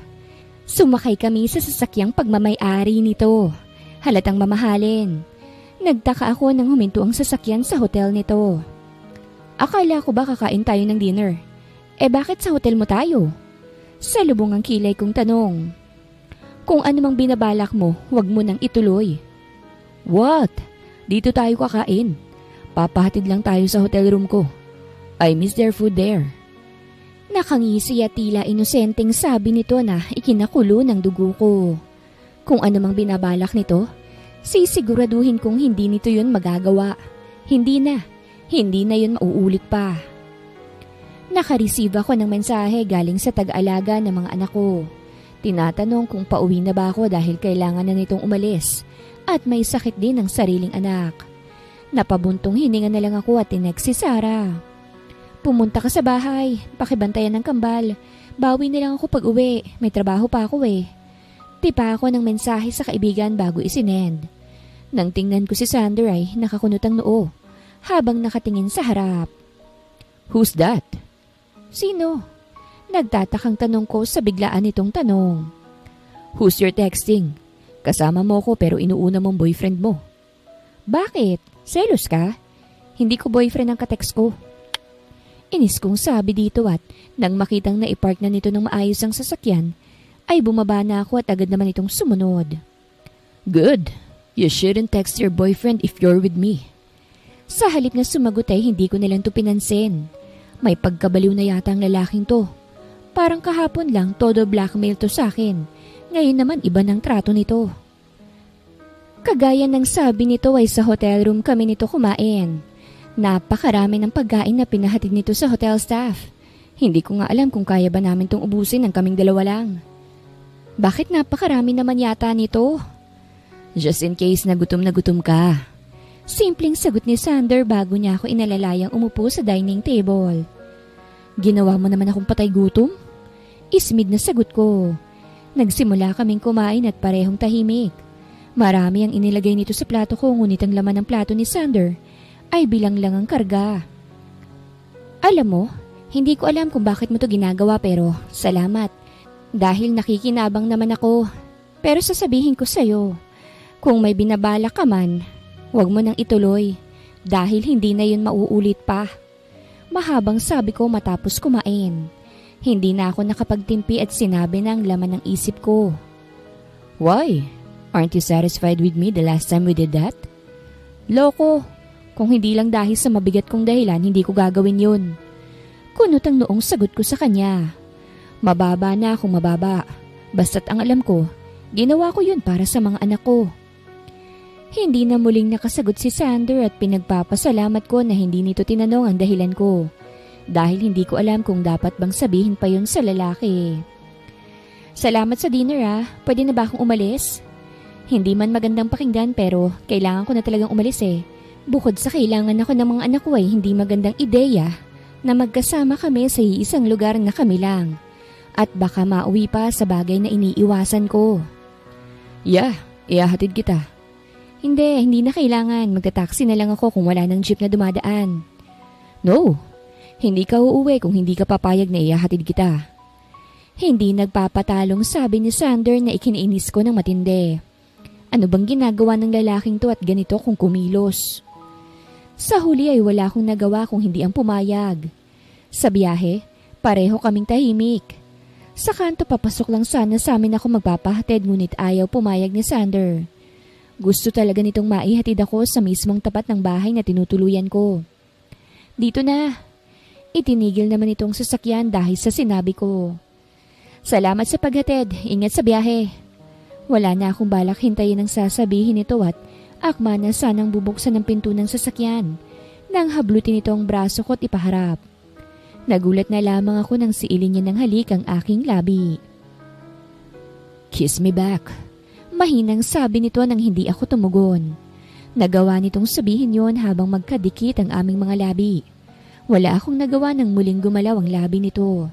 Sumakay kami sa sasakyang pagmamay-ari nito. Halatang mamahalin. Nagtaka ako nang huminto ang sasakyan sa hotel nito. Akala ko ba kakain tayo ng dinner? Bakit sa hotel mo tayo? Salubong ang kilay kong tanong. Kung ano mang binabalak mo, huwag mo nang ituloy. What? Dito tayo kakain. Papahatid lang tayo sa hotel room ko. I miss their food there. Nakangisi at tila inosenteng sabi nito na ikinakulo ng dugo ko. Kung ano mang binabalak nito, sisiguraduhin kong hindi nito yun magagawa. Hindi na yun mauulit pa. Nakareceive ako ng mensahe galing sa tag-aalaga ng mga anak ko. Tinatanong kung pauwi na ba ako dahil kailangan na nitong umalis at may sakit din ang sariling anak. Napabuntong hininga na lang ako at tinext si Sarah. Pumunta ka sa bahay, pakibantayan ng kambal. Bawi na lang ako pag uwi, may trabaho pa ako eh. Tipa ako ng mensahe sa kaibigan bago isinend. Nang tingnan ko si Sander ay nakakunot ang noo habang nakatingin sa harap. Who's that? Sino? Nagtatakang tanong ko sa biglaan nitong tanong. Who's your texting? Kasama mo ko pero inuuna mong boyfriend mo. Bakit? Selos ka? Hindi ko boyfriend ang katext ko. Inis kong sabi dito at nang makitang naipark na nito ng maayos ang sasakyan, ay bumaba na ako at agad naman itong sumunod. Good. You shouldn't text your boyfriend if you're with me. Sa halip na sumagot ay hindi ko nalang to pinansin. May pagkabaliw na yata ang lalaking to. Parang kahapon lang todo blackmail to sa akin. Ngayon naman iba ng trato nito. Kagaya ng sabi nito ay sa hotel room kami nito kumain. Napakarami ng pagkain na pinahatid nito sa hotel staff. Hindi ko nga alam kung kaya ba namin itong ubusin ng kaming dalawa lang. Bakit napakarami naman yata nito? Just in case na gutom ka. Simpleng sagot ni Sander bago niya ako inalalayang umupo sa dining table. Ginawa mo naman akong patay gutom? Ismid na sagot ko. Nagsimula kaming kumain at parehong tahimik. Marami ang inilagay nito sa plato ko ngunit ang laman ng plato ni Sander ay bilang lang ang karga. Alam mo, hindi ko alam kung bakit mo to ginagawa pero salamat. Dahil nakikinabang naman ako. Pero sasabihin ko sa'yo, kung may binabala ka man, huwag mo nang ituloy dahil hindi na yun mauulit pa. Mahabang sabi ko matapos kumain. Hindi na ako nakapagtimpi at sinabi na ang laman ng isip ko. Why? Aren't you satisfied with me the last time we did that? Loko, kung hindi lang dahil sa mabigat kong dahilan, hindi ko gagawin yun. Kunot ang noong sagot ko sa kanya. Mababa na akong mababa. Basta't ang alam ko, ginawa ko yun para sa mga anak ko. Hindi na muling nakasagot si Sander at pinagpapasalamat ko na hindi nito tinanong ang dahilan ko. Dahil hindi ko alam kung dapat bang sabihin pa yun sa lalaki. Salamat sa dinner Pwede na ba akong umalis? Hindi man magandang pakinggan pero kailangan ko na talagang umalis eh. Bukod sa kailangan ako ng mga anak ko ay hindi magandang ideya na magkasama kami sa isang lugar na kami lang. At baka mauwi pa sa bagay na iniiwasan ko. Yeah, ihahatid kita. Hindi na kailangan. Magta-taxi na lang ako kung wala ng jeep na dumadaan. No, hindi ka uuwi kung hindi ka papayag na ihahatid kita. Hindi nagpapatalong sabi ni Sander na ikiniinis ko ng matindi. Ano bang ginagawa ng lalaking to at ganito kung kumilos? Sa huli ay wala akong nagawa kung hindi ang pumayag. Sa biyahe, pareho kaming tahimik. Sa kanto papasok lang sana sa amin ako magpapahatid ngunit ayaw pumayag ni Sander. Gusto talaga nitong maihatid ako sa mismong tapat ng bahay na tinutuluyan ko. Dito na. Itinigil naman itong sasakyan dahil sa sinabi ko. Salamat sa paghatid. Ingat sa biyahe. Wala na akong balak hintayin ang sasabihin nito at akma na sanang bubuksan ng pinto ng sasakyan nang hablutin ito ang braso ko at ipaharap. Nagulat na lamang ako nang siilin niya ng halik ang aking labi. Kiss me back. Mahinang sabi nito nang hindi ako tumugon. Nagawa nitong sabihin yon habang magkadikit ang aming mga labi. Wala akong nagawa nang muling gumalaw ang labi nito.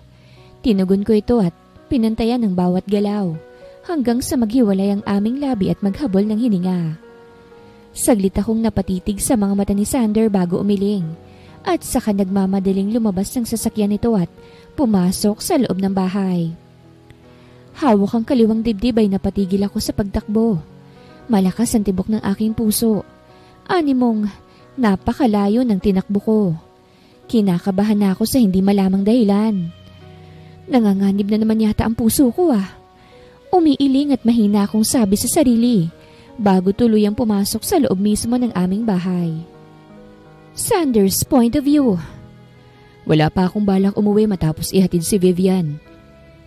Tinugon ko ito at pinantayan ang bawat galaw. Hanggang sa maghiwalay ang aming labi at maghabol ng hininga. Saglit akong napatitig sa mga mata ni Sander bago umiling at saka nagmamadaling lumabas ng sasakyan nito at pumasok sa loob ng bahay. Hawak ang kaliwang dibdib ay napatigil ako sa pagtakbo. Malakas ang tibok ng aking puso. Animong napakalayo ng tinakbo ko. Kinakabahan na ako sa hindi malamang dahilan. Nanganganib na naman yata ang puso ko Umiiling at mahina akong sabi sa sarili bago tuluyang pumasok sa loob mismo ng aming bahay. Sander's point of view. Wala pa akong balak umuwi matapos ihatid si Vivian.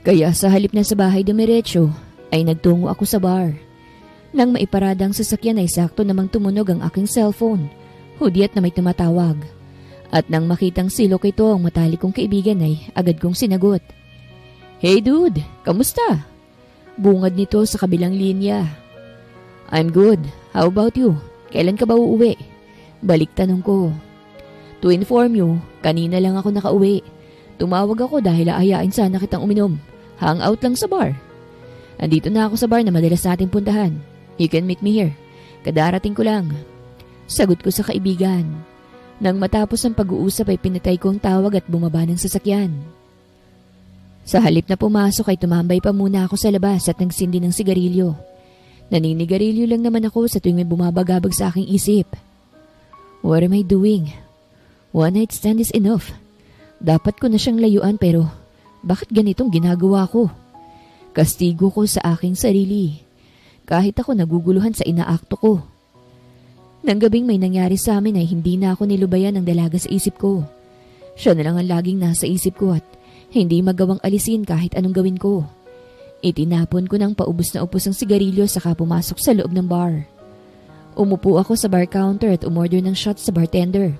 Kaya sa halip na sa bahay dumiretso ay nagtungo ako sa bar. Nang maiparada ang sasakyan ay sakto namang tumunog ang aking cellphone. Hudyat na may tumatawag. At nang makitang silok ito ang matalik kong kaibigan ay agad kong sinagot. Hey dude, kamusta? Bungad nito sa kabilang linya. I'm good. How about you? Kailan ka ba uuwi? Balik tanong ko. To inform you, kanina lang ako nakauwi. Tumawag ako dahil aayain sana kitang uminom. Hangout lang sa bar. Andito na ako sa bar na madalas nating puntahan. You can meet me here. Kadarating ko lang. Sagot ko sa kaibigan. Nang matapos ang pag-uusap ay pinatay ko ang tawag at bumaba ng sasakyan. Sa halip na pumasok ay tumambay pa muna ako sa labas at nagsindi ng sigarilyo. Naninigarilyo lang naman ako sa tuwing may bumabagabag sa aking isip. What am I doing? One night stand is enough. Dapat ko na siyang layuan pero bakit ganitong ginagawa ko? Kastigo ko sa aking sarili. Kahit ako naguguluhan sa inaakto ko. Nang gabing may nangyari sa amin ay hindi na ako nilubayan ng dalaga sa isip ko. Siya na lang ang laging nasa isip ko at hindi magawang alisin kahit anong gawin ko. Itinapon ko ng paubos na upos ang sigarilyo saka pumasok sa loob ng bar. Umupo ako sa bar counter at umorder ng shots sa bartender.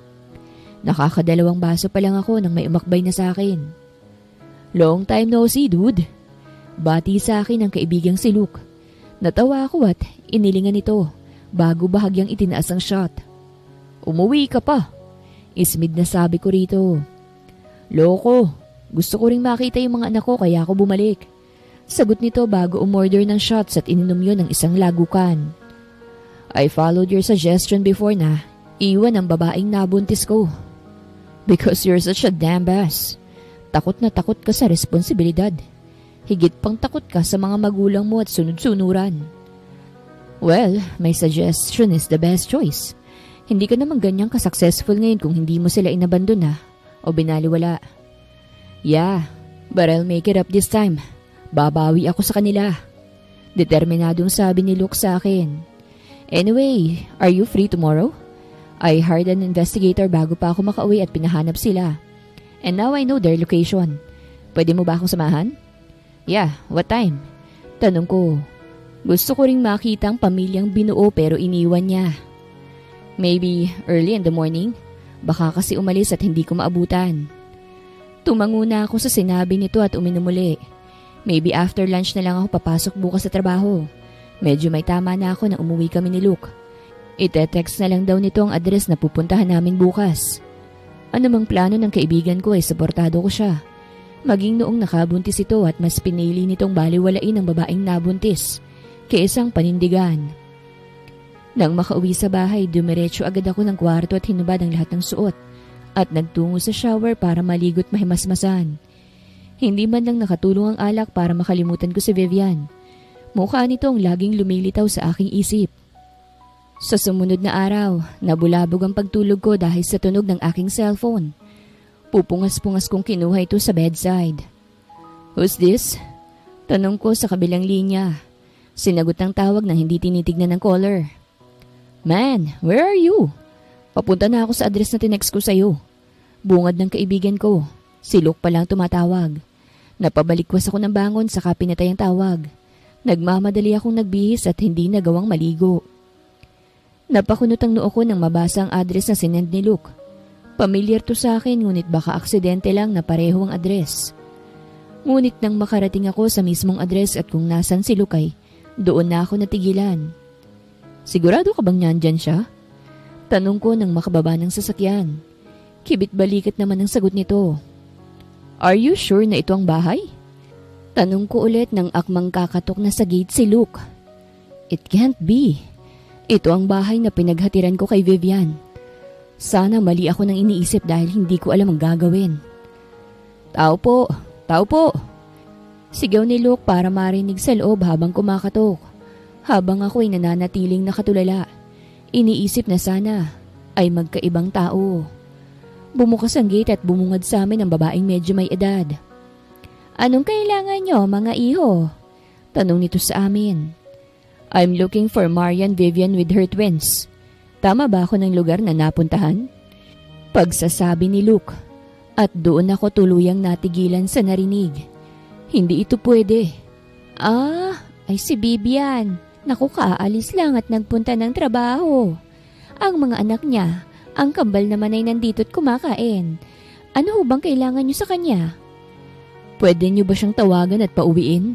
Nakakadalawang baso pa lang ako nang may umakbay na sa akin. Long time no see, dude. Bati sa akin ang kaibigang si Luke. Natawa ako at inilingan ito bago bahagyang itinaas ang shot. Umuwi ka pa. Ismid na sabi ko rito. Loko, gusto ko ring makita yung mga anak ko kaya ako bumalik. Sagot nito bago umorder ng shots at ininom yun ng isang lagukan. I followed your suggestion before na iwan ang babaeng nabuntis ko. Because you're such a damn bass. Takot na takot ka sa responsibilidad. Higit pang takot ka sa mga magulang mo at sunod-sunuran. Well, my suggestion is the best choice. Hindi ka naman ganyang ka-successful ngayon kung hindi mo sila inabandon na o binaliwala. Yeah, but I'll make it up this time. Babawi ako sa kanila. Determinadong sabi ni Luke sa akin. Anyway, are you free tomorrow? I hired an investigator bago pa ako makauwi at pinahanap sila. And now I know their location. Pwede mo ba akong samahan? Yeah, what time? Tanong ko. Gusto ko ring makita ang pamilyang binuo pero iniwan niya. Maybe early in the morning? Baka kasi umalis at hindi ko maabutan. Tumango na ako sa sinabi nito at uminom uli. Maybe after lunch na lang ako papasok bukas sa trabaho. Medyo may tama na ako na umuwi kami ni Luke. Ite-text na lang daw nito ang address na pupuntahan namin bukas. Ano mang plano ng kaibigan ko ay suportado ko siya. Maging noong nakabuntis ito at mas pinili nitong baliwalain ang babaeng nabuntis kaysang panindigan. Nang makauwi sa bahay, dumiretso agad ako ng kwarto at hinubad ang lahat ng suot at nagtungo sa shower para maligo't mahimasmasan. Hindi man lang nakatulong ang alak para makalimutan ko si Vivian. Mukha nito ang laging lumilitaw sa aking isip. Sa sumunod na araw, nabulabog ang pagtulog ko dahil sa tunog ng aking cellphone. Pupungas-pungas kong kinuha ito sa bedside. Who's this? Tanong ko sa kabilang linya. Sinagot ang tawag na hindi tinitignan ng caller. Man, where are you? Papunta na ako sa address na tinext ko sa'yo. Bungad ng kaibigan ko. Si Luke pa lang tumatawag. Napabalikwas ako ng bangon saka pinatay ang tawag. Nagmamadali akong nagbihis at hindi nagawang maligo. Napakunot ang noo ko nang mabasa ang address na sinend ni Luke. Pamilyar to sa akin ngunit baka aksidente lang na pareho ang address. Ngunit nang makarating ako sa mismong address at kung nasan si Luke ay doon na ako natigilan. Sigurado ka bang nandyan siya? Tanong ko nang makababa ng sasakyan. Kibit balikat naman ang sagot nito. Are you sure na ito ang bahay? Tanong ko ulit nang akmang kakatok na sa gate si Luke. It can't be. Ito ang bahay na pinaghatiran ko kay Vivian. Sana mali ako nang iniisip dahil hindi ko alam ang gagawin. Tao po, tao po. Sigaw ni Luke para marinig sa loob habang kumakatok. Habang ako'y nananatiling nakatulala, iniisip na sana ay magkaibang tao. Bumukas ang gate at bumungad sa amin ang babaeng medyo may edad. Anong kailangan nyo, mga iho? Tanong nito sa amin. I'm looking for Marian Vivian with her twins. Tama ba ako ng lugar na napuntahan? Pagsasabi ni Luke. At doon ako tuluyang natigilan sa narinig. Hindi ito pwede. Ay si Vivian. Naku, kaalis lang at nagpunta ng trabaho. Ang mga anak niya, ang kambal naman ay nandito't kumakain. Ano ho bang kailangan niyo sa kanya? Pwede niyo ba siyang tawagan at pauwiin?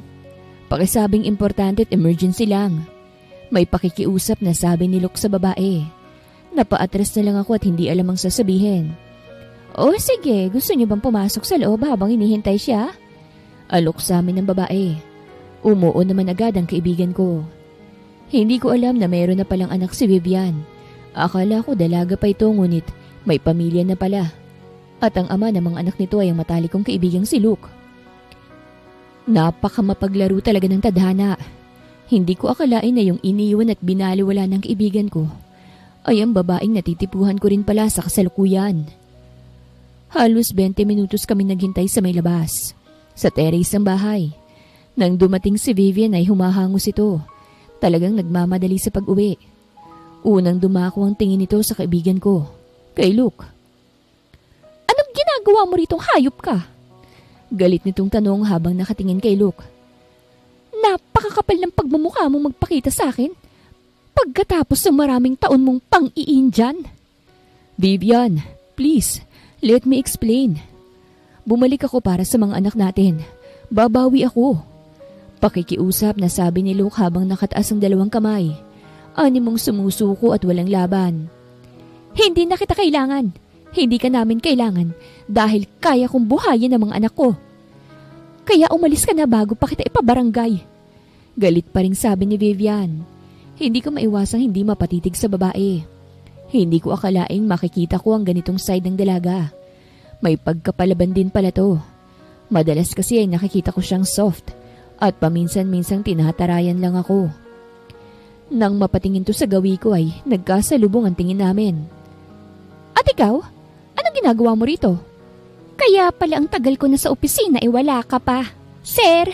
Pakisabing importante at emergency lang. May pakikiusap na sabi ni Luke sa babae. Napaatras na lang ako at hindi alam ang sasabihin. O sige, gusto niyo bang pumasok sa loob habang hinihintay siya? Alok sa amin ng babae. Umuo naman agad ang kaibigan ko. Hindi ko alam na mayroon na palang anak si Vivian. Akala ko dalaga pa ito ngunit may pamilya na pala. At ang ama ng mga anak nito ay ang matalik kong kaibigang si Luke. Napakamapaglaro talaga ng tadhana. Hindi ko akalain na yung iniwan at binaliwala ng kaibigan ko ay ang babaeng natitipuhan ko rin pala sa kasalukuyan. Halos 20 minutos kami naghintay sa may labas, sa terrace ng bahay. Nang dumating si Vivian ay humahangos ito. Talagang nagmamadali sa pag-uwi. Unang dumako ang tingin nito sa kaibigan ko, kay Luke. Anong ginagawa mo ritong hayop ka? Galit nitong tanong habang nakatingin kay Luke. Napakakapal ng pagmumukha mo magpakita sa akin. Pagkatapos ng maraming taon mong pang-iin dyan? Vivian, please, let me explain. Bumalik ako para sa mga anak natin. Babawi ako. Pakikiusap na sabi ni Luke habang nakataas ang dalawang kamay. Animong sumusuko at walang laban. Hindi na kita kailangan. Hindi ka namin kailangan dahil kaya kong buhayin ang mga anak ko. Kaya umalis ka na bago pa kita ipabarangay. Galit pa rin sabi ni Vivian. Hindi ko maiwasang hindi mapatitig sa babae. Hindi ko akalaing makikita ko ang ganitong side ng dalaga. May pagkapalaban din pala to. Madalas kasi ay nakikita ko siyang soft at paminsan-minsang tinatarayan lang ako. Nang mapatingin to sa gawi ko ay nagkasalubong ang tingin namin. At ikaw? Anong ginagawa mo rito? Kaya pala ang tagal ko na sa opisina ay wala ka pa. Sir!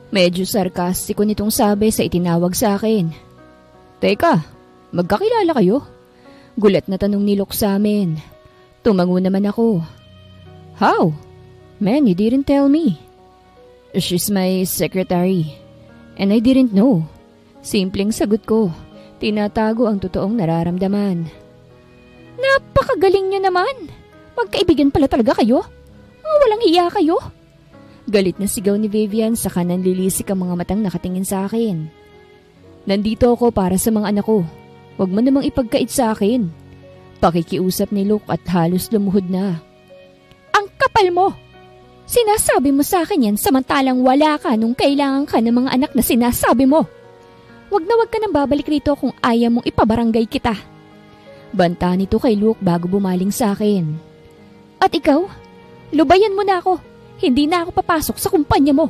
Medyo sarkastiko nitong sabi sa itinawag sa akin. Teka, magkakilala kayo? Gulat na tanong ni Luke sa amin. Tumango naman ako. How? Man, you didn't tell me. She's my secretary. And I didn't know. Simpleng sagot ko. Tinatago ang totoong nararamdaman. Napakagaling niyo naman. Magkaibigan pala talaga kayo. Walang hiya kayo. Galit na sigaw ni Vivian saka nanlilisik ang mga matang nakatingin sa akin. Nandito ako para sa mga anak ko. Huwag mo namang ipagkait sa akin. Pakikiusap ni Luke at halos lumuhod na. Ang kapal mo! Sinasabi mo sa akin yan samantalang wala ka nung kailangan ka ng mga anak na sinasabi mo. Huwag ka nang babalik rito kung ayaw mong ipabarangay kita. Banta nito kay Luke bago bumaling sa akin. At ikaw? Lubayan mo na ako. Hindi na ako papasok sa kumpanya mo.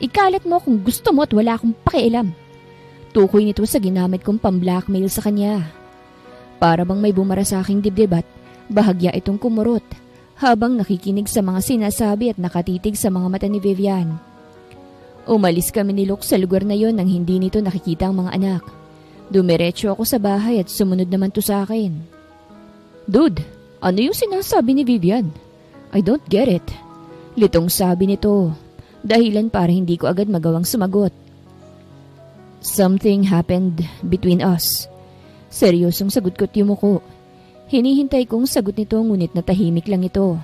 Ikalat mo kung gusto mo at wala akong pakialam. Tukoy nito sa ginamit kong pamblackmail sa kanya. Para bang may bumara sa aking dibdib at bahagya itong kumurot habang nakikinig sa mga sinasabi at nakatitig sa mga mata ni Vivian. Umalis kami ni Luke sa lugar na yon nang hindi nito nakikita ang mga anak. Dumiretso ako sa bahay at sumunod naman to sa akin. Dude, ano yung sinasabi ni Vivian? I don't get it. Litong sabi nito, dahilan para hindi ko agad magawang sumagot. Something happened between us. Seryosong sagot ko't yumuko. Hinihintay kong sagot nito ngunit natahimik lang ito.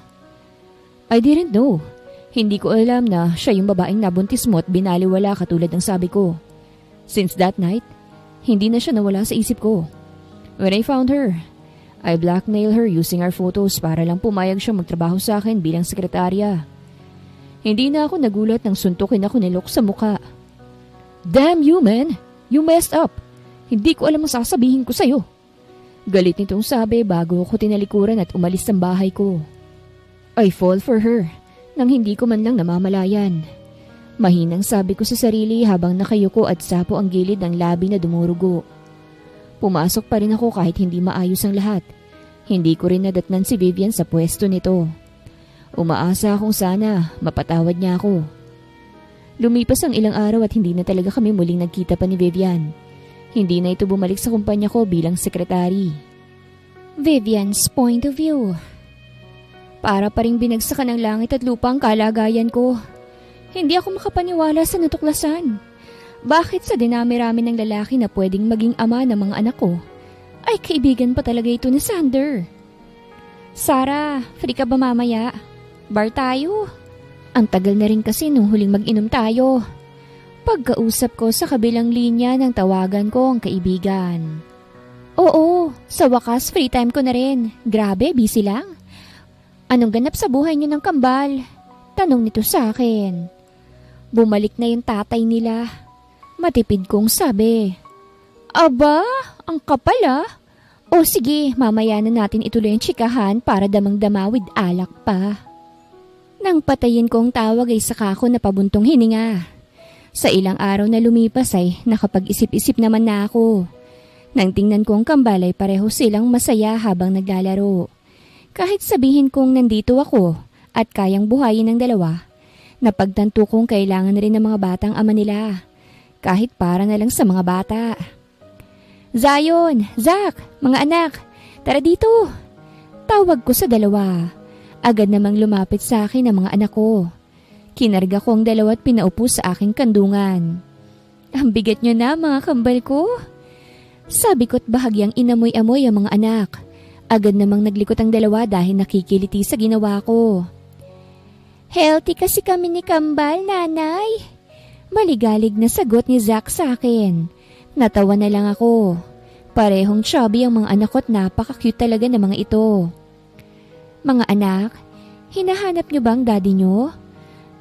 I didn't know. Hindi ko alam na siya yung babaeng nabuntis mo at binaliwala katulad ng sabi ko. Since that night, hindi na siya nawala sa isip ko. When I found her, I blackmailed her using our photos para lang pumayag siya magtrabaho sa akin bilang sekretarya. Hindi na ako nagulat nang suntukin ako ni Luke sa muka. Damn you, man! You messed up! Hindi ko alam ang sasabihin ko sa'yo. Galit nitong sabi bago ako tinalikuran at umalis ng bahay ko. I fall for her nang hindi ko man lang namamalayan. Mahinang sabi ko sa sarili habang nakayuko at sapo ang gilid ng labi na dumurugo. Pumasok pa rin ako kahit hindi maayos ang lahat. Hindi ko rin nadatnan si Vivian sa pwesto nito. Umaasa akong sana mapatawad niya ako. Lumipas ang ilang araw at hindi na talaga kami muling nagkita pa ni Vivian. Hindi na ito bumalik sa kumpanya ko bilang sekretary. Vivian's point of view. Para pa ring binagsakan ng langit at lupa ang kalagayan ko. Hindi ako makapaniwala sa natuklasan. Bakit sa dinami-rami ng lalaki na pwedeng maging ama ng mga anak ko, ay kaibigan pa talaga ito ni Sander? Sarah, free ka ba mamaya? Bar tayo? Ang tagal na rin kasi nung huling mag-inom tayo. Pagkausap ko sa kabilang linya ng tawagan ko ang kaibigan. Oo, sa wakas free time ko na rin. Grabe, busy lang. Anong ganap sa buhay niyo ng kambal? Tanong nito sa akin. Bumalik na yung tatay nila. Matipid kong sabi. Aba, ang kapal ah. O sige, mamaya na natin ituloy ang tsikahan para damang-dama with alak pa. Nang patayin kong tawag ay saka ako napabuntong hininga. Sa ilang araw na lumipas ay nakapag-isip-isip naman na ako. Nang tingnan kong kambal ay pareho silang masaya habang naglalaro. Kahit sabihin kong nandito ako at kayang buhayin ng dalawa, napagtanto kong kailangan rin ng mga batang ama nila. Kahit para na lang sa mga bata. Zion, Zach, mga anak, tara dito. Tawag ko sa dalawa. Agad namang lumapit sa akin ang mga anak ko. Kinarga ko ang dalawa at pinaupo sa aking kandungan. Ang bigat nyo na mga kambal ko. Sabi ko't bahagyang inamoy-amoy ang mga anak. Agad namang naglikot ang dalawa dahil nakikiliti sa ginawa ko. Healthy kasi kami ni Kambal, nanay. Maligalig na sagot ni Zack sa akin. Natawa na lang ako. Parehong chubby ang mga anak ko't napaka-cute talaga ng mga ito. Mga anak, hinahanap niyo bang daddy niyo?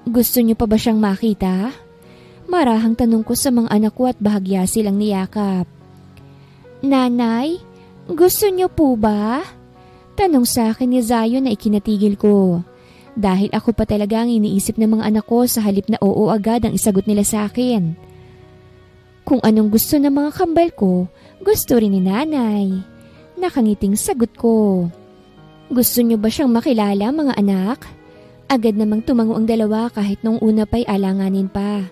Gusto niyo pa ba siyang makita? Marahang tanong ko sa mga anak ko at bahagya silang niyakap. Nanay, gusto niyo po ba? Tanong sa akin ni Zayo na ikinatigil ko. Dahil ako pa talaga ang iniisip ng mga anak ko sa halip na oo agad ang isagot nila sa akin. Kung anong gusto ng mga kambal ko, gusto rin ni nanay. Nakangiting sagot ko. Gusto niyo ba siyang makilala mga anak? Agad namang tumango ang dalawa kahit nung una pa'y alanganin pa.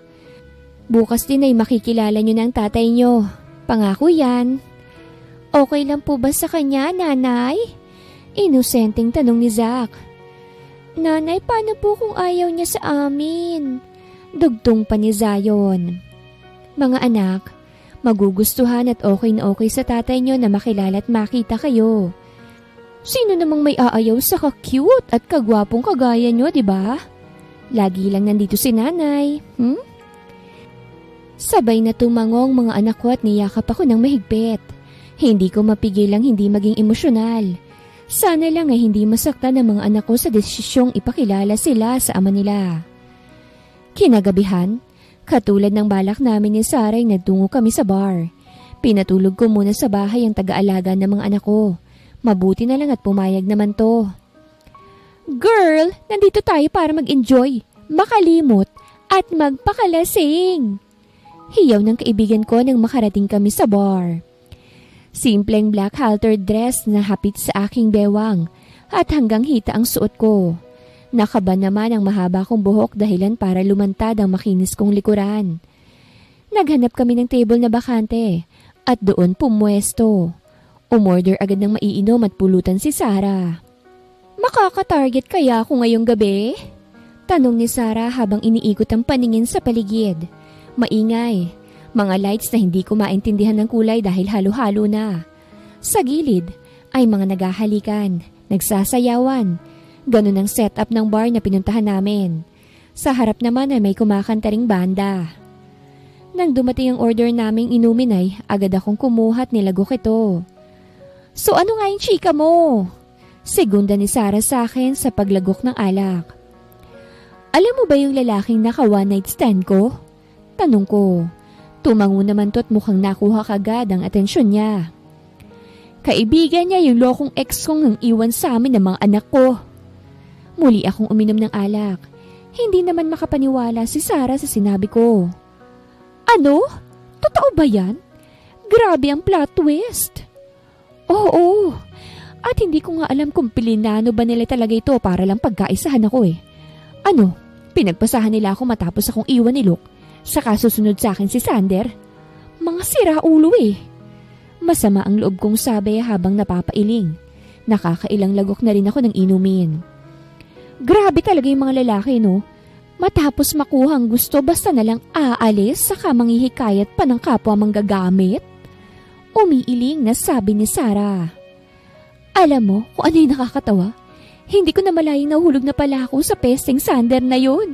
Bukas din ay makikilala niyo na ang tatay niyo. Pangako yan. Okay lang po ba sa kanya, nanay? Inosenteng tanong ni Zack. Nanay, paano po kung ayaw niya sa amin? Dugtong pa ni Zion. Mga anak, magugustuhan at okay na okay sa tatay niyo na makilala at makita kayo. Sino namang may aayaw sa ka-cute at kagwapong kagaya niyo, di ba? Lagi lang nandito si nanay, Sabay na tumangong mga anak ko at niyakap ako ng mahigpit. Hindi ko mapigilang hindi maging emosyonal. Sana lang ay hindi masaktan ng mga anak ko sa desisyong ipakilala sila sa ama nila. Kinagabihan, katulad ng balak namin ni Sarah ay nagtungo kami sa bar. Pinatulog ko muna sa bahay ang taga-alaga ng mga anak ko. Mabuti na lang at pumayag naman to. Girl, nandito tayo para mag-enjoy, makalimot at magpakalasing. Hiyaw ng kaibigan ko nang makarating kami sa bar. Simpleng black halter dress na hapit sa aking bewang at hanggang hita ang suot ko. Nakaba naman ang mahaba kong buhok dahilan para lumantad ang makinis kong likuran. Naghanap kami ng table na bakante at doon pumwesto. Umorder agad ng maiinom at pulutan si Sarah. Makaka-target kaya ako ngayong gabi? Tanong ni Sarah habang iniikot ang paningin sa paligid. Maingay. Mga lights na hindi ko maintindihan ng kulay dahil halo-halo na. Sa gilid ay mga naghahalikan, nagsasayawan. Ganun ang setup ng bar na pinuntahan namin. Sa harap naman ay may kumakanta ring banda. Nang dumating ang order naming inumin ay agad akong kumuha at nilagok ito. So ano nga yung chika mo? Segunda ni Sarah sa akin sa paglagok ng alak. Alam mo ba yung lalaking naka one night stand ko? Tanong ko. Tumango naman to at mukhang nakuha kagad ang atensyon niya. Kaibigan niya yung lokong ex kong nang iwan sa amin ng mga anak ko. Muli akong uminom ng alak. Hindi naman makapaniwala si Sarah sa sinabi ko. Ano? Totoo ba yan? Grabe ang plot twist. Oo. At hindi ko nga alam kung pilinano ba nila talaga ito para lang pagkaisahan ako eh. Ano? Pinagpasahan nila ako matapos akong iwan ni Luke. Saka susunod sa akin si Sander. Mga siraulo eh. Masama ang loob kong sabi habang napapailing. Nakakailang lagok na rin ako ng inumin. Grabe talaga yung mga lalaki, no? Matapos makuha ang gusto basta na lang aalis saka manghihikayat pa ng kapwa manggagamit. Umiiling na sabi ni Sarah. Alam mo kung ano yung nakakatawa? Hindi ko na malayang nahulog na pala ako sa pesteng Sander na yun.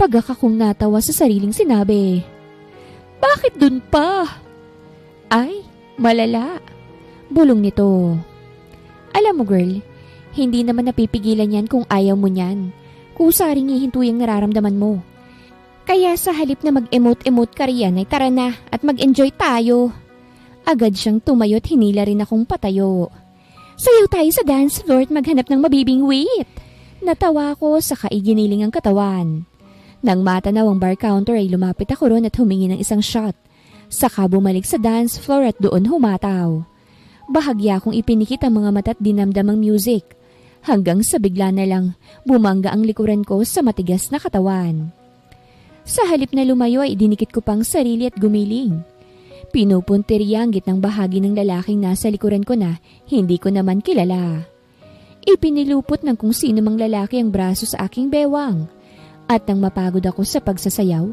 Pagkakakong natawa sa sariling sinabi. Bakit dun pa? Ay, malala. Bulong nito. Alam mo girl, hindi naman napipigilan yan kung ayaw mo niyan. Kusaring ihinto yung nararamdaman mo. Kaya sa halip na mag-emote-emote ka riyan ay tara na at mag-enjoy tayo. Agad siyang tumayo at hinila rin akong patayo. Sayaw tayo sa dance floor at maghanap ng mabibing wait. Natawa ko sa kaiginiling ang katawan. Nang matanaw ang bar counter ay lumapit ako ron at humingi ng isang shot. Saka bumalik sa dance floor at doon humataw. Bahagya kong ipinikit ang mga mata at dinamdam ang music. Hanggang sa bigla na lang bumangga ang likuran ko sa matigas na katawan. Sa halip na lumayo ay dinikit ko pang sarili at gumiling. Pinupuntirya ang gitnang bahagi ng lalaking nasa likuran ko na hindi ko naman kilala. Ipinilupot ng kung sino mang lalaki ang braso sa aking bewang. At nang mapagod ako sa pagsasayaw,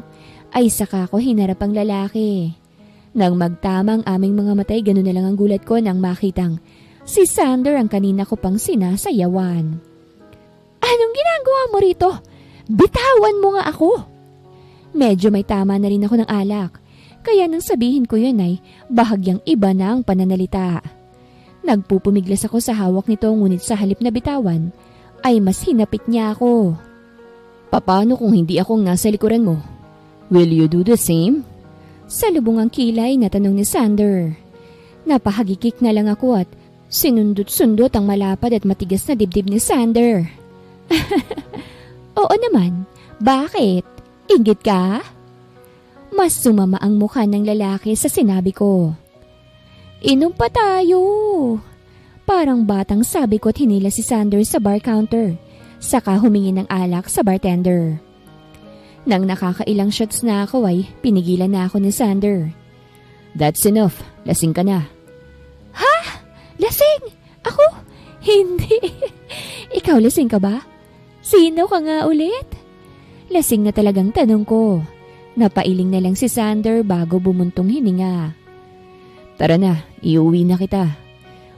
ay saka ko hinarap ang lalaki. Nang magtamang aming mga matay, ganun na lang ang gulat ko nang makitang si Sander ang kanina ko pang sinasayawan. Anong ginagawa mo rito? Bitawan mo nga ako! Medyo may tama na rin ako ng alak, kaya nang sabihin ko yun ay bahagyang iba na ang pananalita. Nagpupumiglas ako sa hawak nito, ngunit sa halip na bitawan ay mas hinapit niya ako. Paano kung hindi akong nasa likuran mo? Will you do the same? Salubungang kilay na tanong ni Sander. Napahagikik na lang ako at sinundot-sundot ang malapad at matigas na dibdib ni Sander. Oo naman, bakit? Inggit ka? Mas sumama ang mukha ng lalaki sa sinabi ko. Inom pa tayo. Parang batang sabi ko at hinila si Sander sa bar counter, saka humingi ng alak sa bartender. Nang nakakailang shots na ako ay pinigilan na ako ni Sander. That's enough, lasing ka na. Ha? Lasing? Ako? Hindi. Ikaw lasing ka ba? Sino ka nga ulit? Lasing na talagang tanong ko. Napailing na lang si Sander bago bumuntong hininga. Tara na, iuwi na kita.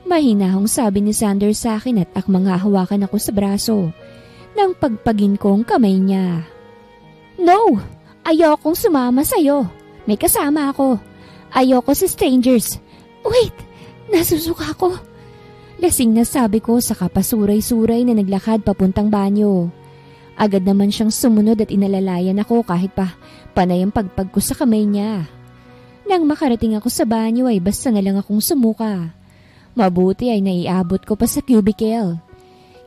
Mahinahong sabi ni Sander sa akin at akmang hahawakan ako sa braso nang pagpagin kong kamay niya. No! Ayokong sumama sa'yo. May kasama ako. Ayoko sa strangers. Wait! Nasusuka ko. Lasing na sabi ko sa kapasuray-suray na naglakad papuntang banyo. Agad naman siyang sumunod at inalalayan ako kahit pa panay ang pagpag ko sa kamay niya. Nang makarating ako sa banyo ay basta na lang akong sumuka. Mabuti ay naiabot ko pa sa cubicle.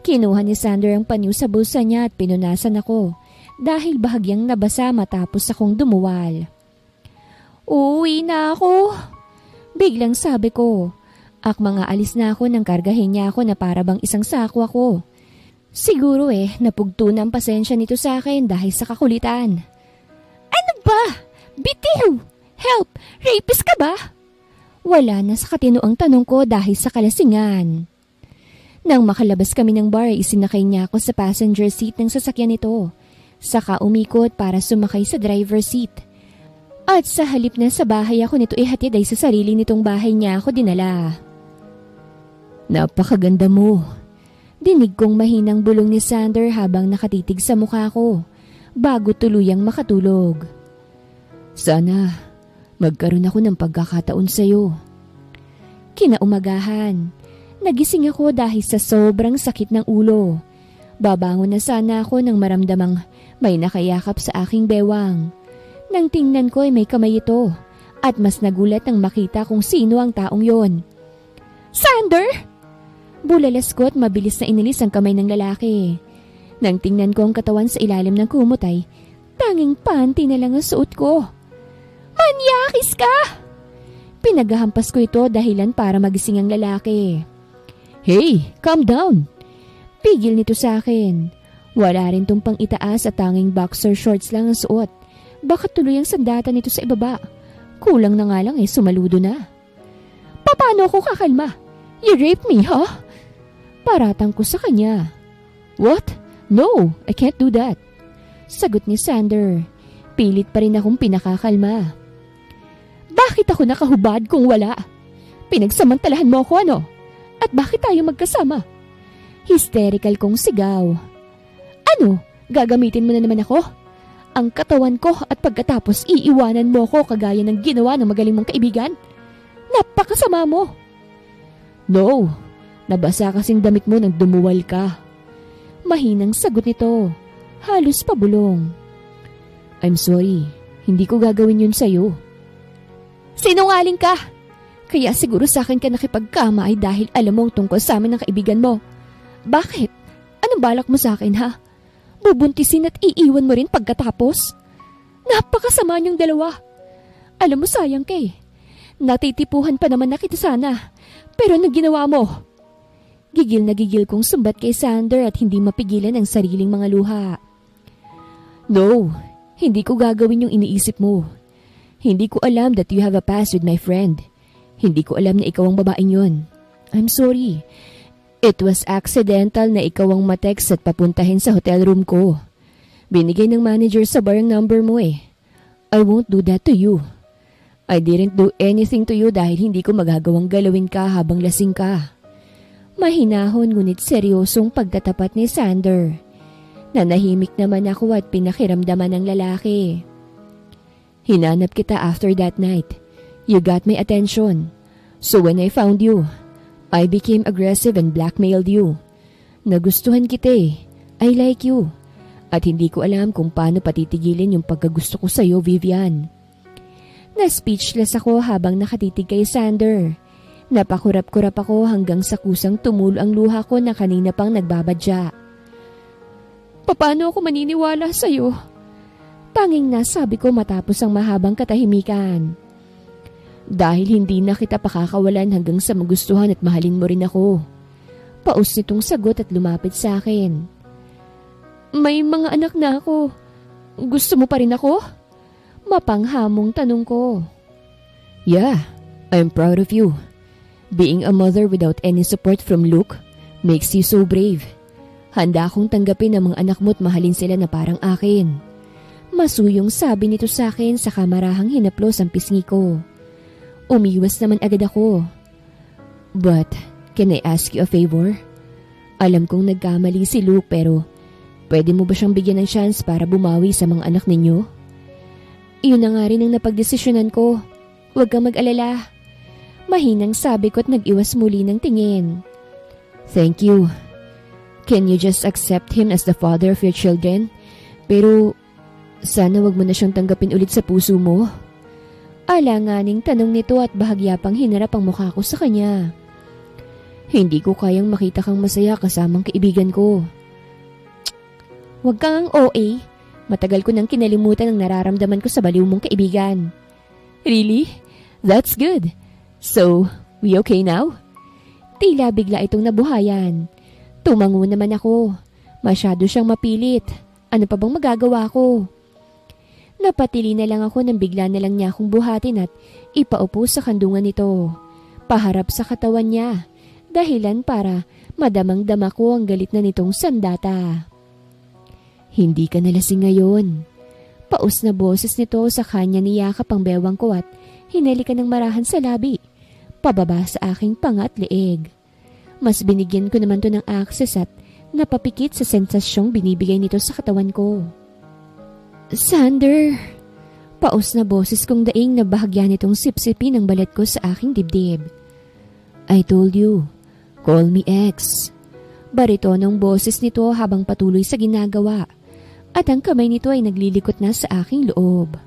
Kinuha ni Sander ang panyo sa bulsa niya at pinunasan ako dahil bahagyang nabasa matapos akong dumuwal. Uwi na ako. Biglang sabi ko. Akmang aalis na ako nang kargahin niya ako na para bang isang sako ako. Siguro napugto na ang pasensya nito sa akin dahil sa kakulitan. Ano ba? Bitiw! Help! Rapist ka ba? Wala na sa katinoang tanong ko dahil sa kalasingan. Nang makalabas kami ng bar, isinakay niya ako sa passenger seat ng sasakyan nito. Saka umikot para sumakay sa driver seat. At sa halip na sa bahay ako nito ihatid ay sa sarili nitong bahay niya ako dinala. Napakaganda mo. Dinig kong mahinang bulong ni Sander habang nakatitig sa mukha ko bago tuluyang makatulog. Sana magkaroon ako ng pagkakataon sa'yo. Kinaumagahan, nagising ako dahil sa sobrang sakit ng ulo. Babangon na sana ako nang maramdamang may nakayakap sa aking bewang. Nang tingnan ko ay may kamay ito at mas nagulat nang makita kung sino ang taong yon. Sander! Bulalas ko at mabilis na inilis ang kamay ng lalaki. Nang tingnan ko ang katawan sa ilalim ng kumot ay tanging panty na lang ang suot ko. Manyakis ka! Pinaghahampas ko ito dahilan para magising ang lalaki. Hey, calm down! Pigil nito sa akin. Wala rin tong pang itaas at tanging boxer shorts lang ang suot. Baka tuloy ang sandata nito sa ibaba. Kulang na nga lang sumaludo na. Paano ako kakalma? You rape me, huh? Paratang ko sa kanya. What? No, I can't do that. Sagot ni Sander. Pilit pa rin akong pinakakalma. Bakit ako nakahubad kung wala? Pinagsamantalahan mo ako ano? At bakit tayo magkasama? Hysterical kong sigaw. Ano? Gagamitin mo na naman ako? Ang katawan ko at pagkatapos iiwanan mo ko kagaya ng ginawa ng magaling mong kaibigan? Napakasama mo. No, nabasa kasing damit mo nang dumuwal ka. Mahinang sagot nito. Halos pabulong. I'm sorry, hindi ko gagawin yun sa'yo. Sinungaling ka! Kaya siguro sa akin ka nakipagkama ay dahil alam mong tungkol sa amin ng kaibigan mo. Bakit? Anong balak mo sa akin ha? Bubuntisin at iiwan mo rin pagkatapos? Napakasama niyong dalawa. Alam mo sayang ka Natitipuhan pa naman na kita sana. Pero anong ginawa mo? Gigil na gigil kong sumbat kay Sander at hindi mapigilan ang sariling mga luha. No, hindi ko gagawin yung iniisip mo. Hindi ko alam that you have a past with my friend. Hindi ko alam na ikaw ang babaeng yun. I'm sorry. It was accidental na ikaw ang matext at papuntahin sa hotel room ko. Binigay ng manager sa bar ang number mo I won't do that to you. I didn't do anything to you dahil hindi ko magagawang galawin ka habang lasing ka. Mahinahon ngunit seryosong pagtatapat ni Sander. Nanahimik naman ako at pinakiramdaman ng lalaki. Hinanap kita after that night. You got my attention. So when I found you, I became aggressive and blackmailed you. Nagustuhan kita eh. I like you. At hindi ko alam kung paano patitigilin yung pagkagusto ko sa'yo, Vivian. Na-speechless ako habang nakatitig kay Sander. Napakurap-kurap ako hanggang sa kusang tumulo ang luha ko na kanina pang nagbabadya. Paano ako maniniwala sa'yo? Tanging nasabi ko matapos ang mahabang katahimikan. Dahil hindi na kita pakakawalan hanggang sa magustuhan at mahalin mo rin ako. Paus nitong sagot at lumapit sa akin. May mga anak na ako. Gusto mo pa rin ako? Mapanghamong tanong ko. Yeah, I'm proud of you. Being a mother without any support from Luke makes you so brave. Handa akong tanggapin ang mga anak mo at mahalin sila na parang akin. Masuyong sabi nito sa akin sa kamarahang hinaplos ang pisngi ko. Umiwas naman agad ako. But, can I ask you a favor? Alam kong nagkamali si Luke pero pwede mo ba siyang bigyan ng chance para bumawi sa mga anak ninyo? Iyon na nga rin ang napagdesisyonan ko. Huwag kang mag-alala. Mahinang sabi ko at nag-iwas muli ng tingin. Thank you. Can you just accept him as the father of your children? Pero sana wag mo na siyang tanggapin ulit sa puso mo. Alanganing tanong nito at bahagya pang hinarap ang mukha ko sa kanya. Hindi ko kayang makita kang masaya kasamang kaibigan ko. Huwag kang OA. Matagal ko nang kinalimutan ang nararamdaman ko sa baliw mong kaibigan. Really? That's good. So, we okay now? Tila bigla itong nabuhayan. Tumango naman ako. Masyado siyang mapilit. Ano pa bang magagawa ko? Napatili na lang ako nang bigla na lang niya akong buhatin at ipaupo sa kandungan nito. Paharap sa katawan niya. Dahilan para madamang-dama ko ang galit na nitong sandata. Hindi ka nalasing ngayon. Paus na boses nito sa kanya niyakap ang bewang ko at hinalikan ng marahan sa labi. Pababa sa aking panga at leeg. Mas binigyan ko naman to ng access at napapikit sa sensasyong binibigay nito sa katawan ko. Sander! Paus na boses kong daing na bahagya nitong sipsipin ang balat ko sa aking dibdib. I told you, call me X. Baritonong boses nito habang patuloy sa ginagawa at ang kamay nito ay naglilikot na sa aking loob.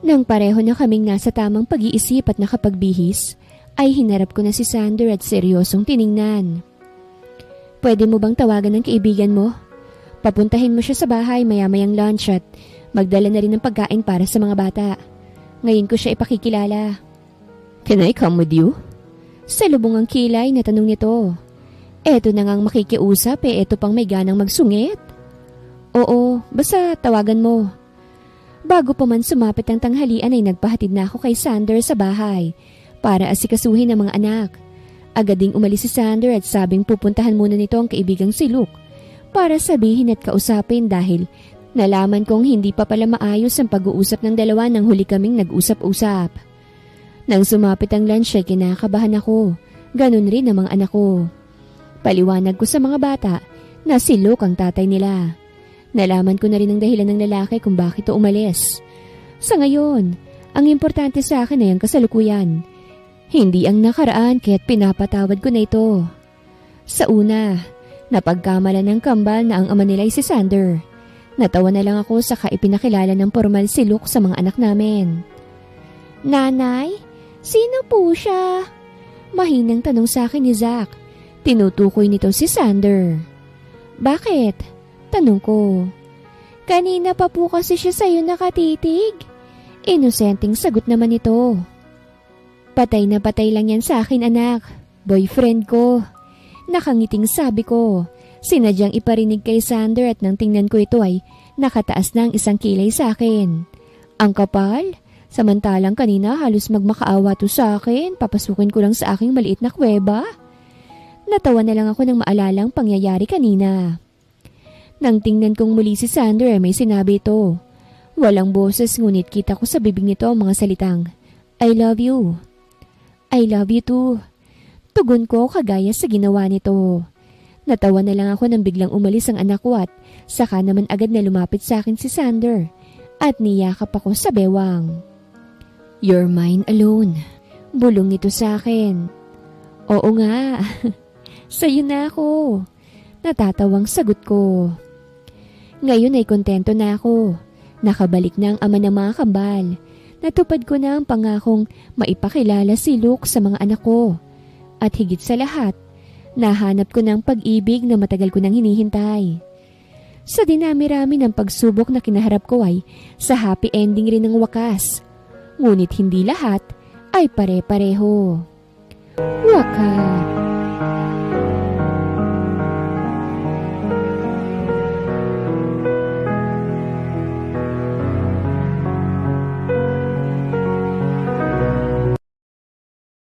Nang pareho na kaming nasa tamang pag-iisip at nakapagbihis, ay hinarap ko na si Sander at seryosong tiningnan. Pwede mo bang tawagan ng kaibigan mo? Papuntahin mo siya sa bahay maya-mayang lunch at magdala na rin ng pagkain para sa mga bata. Ngayon ko siya ipakikilala. Can I come with you? Sa lubong ang kilay na tanong nito. Eto na ngang makikiusap eto pang may ganang magsungit. Oo, basta tawagan mo. Bago pa man sumapit ang tanghalian ay nagpahatid na ako kay Sander sa bahay para asikasuhin ang mga anak. Agad ding umalis si Sander at sabing pupuntahan muna nito ang kaibigang si Luke para sabihin at kausapin dahil nalaman kong hindi pa pala maayos ang pag-uusap ng dalawa nang huli kaming nag-usap-usap. Nang sumapit ang lunch ay kinakabahan ako, ganun rin ang mga anak ko. Paliwanag ko sa mga bata na si Luke ang tatay nila. Nalaman ko na rin ang dahilan ng lalaki kung bakit ito umalis. Sa ngayon, ang importante sa akin ay ang kasalukuyan. Hindi ang nakaraan kaya't pinapatawad ko na ito. Sa una, napagkamalan ng kambal na ang ama nila ay si Sander. Natawa na lang ako sa kaipinakilala ng formal si Luke sa mga anak namin. Nanay, sino po siya? Mahinang tanong sa akin ni Zach. Tinutukoy nito si Sander. Bakit? Tanong ko. Kanina pa po kasi siya sa'yo nakatitig. Inosenteng sagot naman ito. Patay na patay lang yan sa akin anak. Boyfriend ko. Nakangiting sabi ko. Sinadyang iparinig kay Sander at nang tingnan ko ito ay nakataas na ang isang kilay sa akin. Ang kapal? Samantalang kanina halos magmakaawa to sa akin. Papasukin ko lang sa aking maliit na kuweba. Natawa na lang ako nang maalalang pangyayari kanina. Nang tingnan kong muli si Sander ay may sinabi ito. Walang boses ngunit kita ko sa bibig nito ang mga salitang, I love you. I love you too. Tugon ko kagaya sa ginawa nito. Natawa na lang ako nang biglang umalis ang anak ko at saka naman agad na lumapit sa akin si Sander at niyakap ako sa bewang. You're mine alone. Bulong nito sa akin. Oo nga. Sa'yo na ako. Natatawang sagot ko. Ngayon ay kontento na ako. Nakabalik na ang ama ng mga kambal. Natupad ko na ang pangakong maipakilala si Luke sa mga anak ko. At higit sa lahat, nahanap ko ng pag-ibig na matagal ko nang hinihintay. Sa dinami-rami ng pagsubok na kinaharap ko ay sa happy ending rin ng wakas. Ngunit hindi lahat ay pare-pareho. Wakas.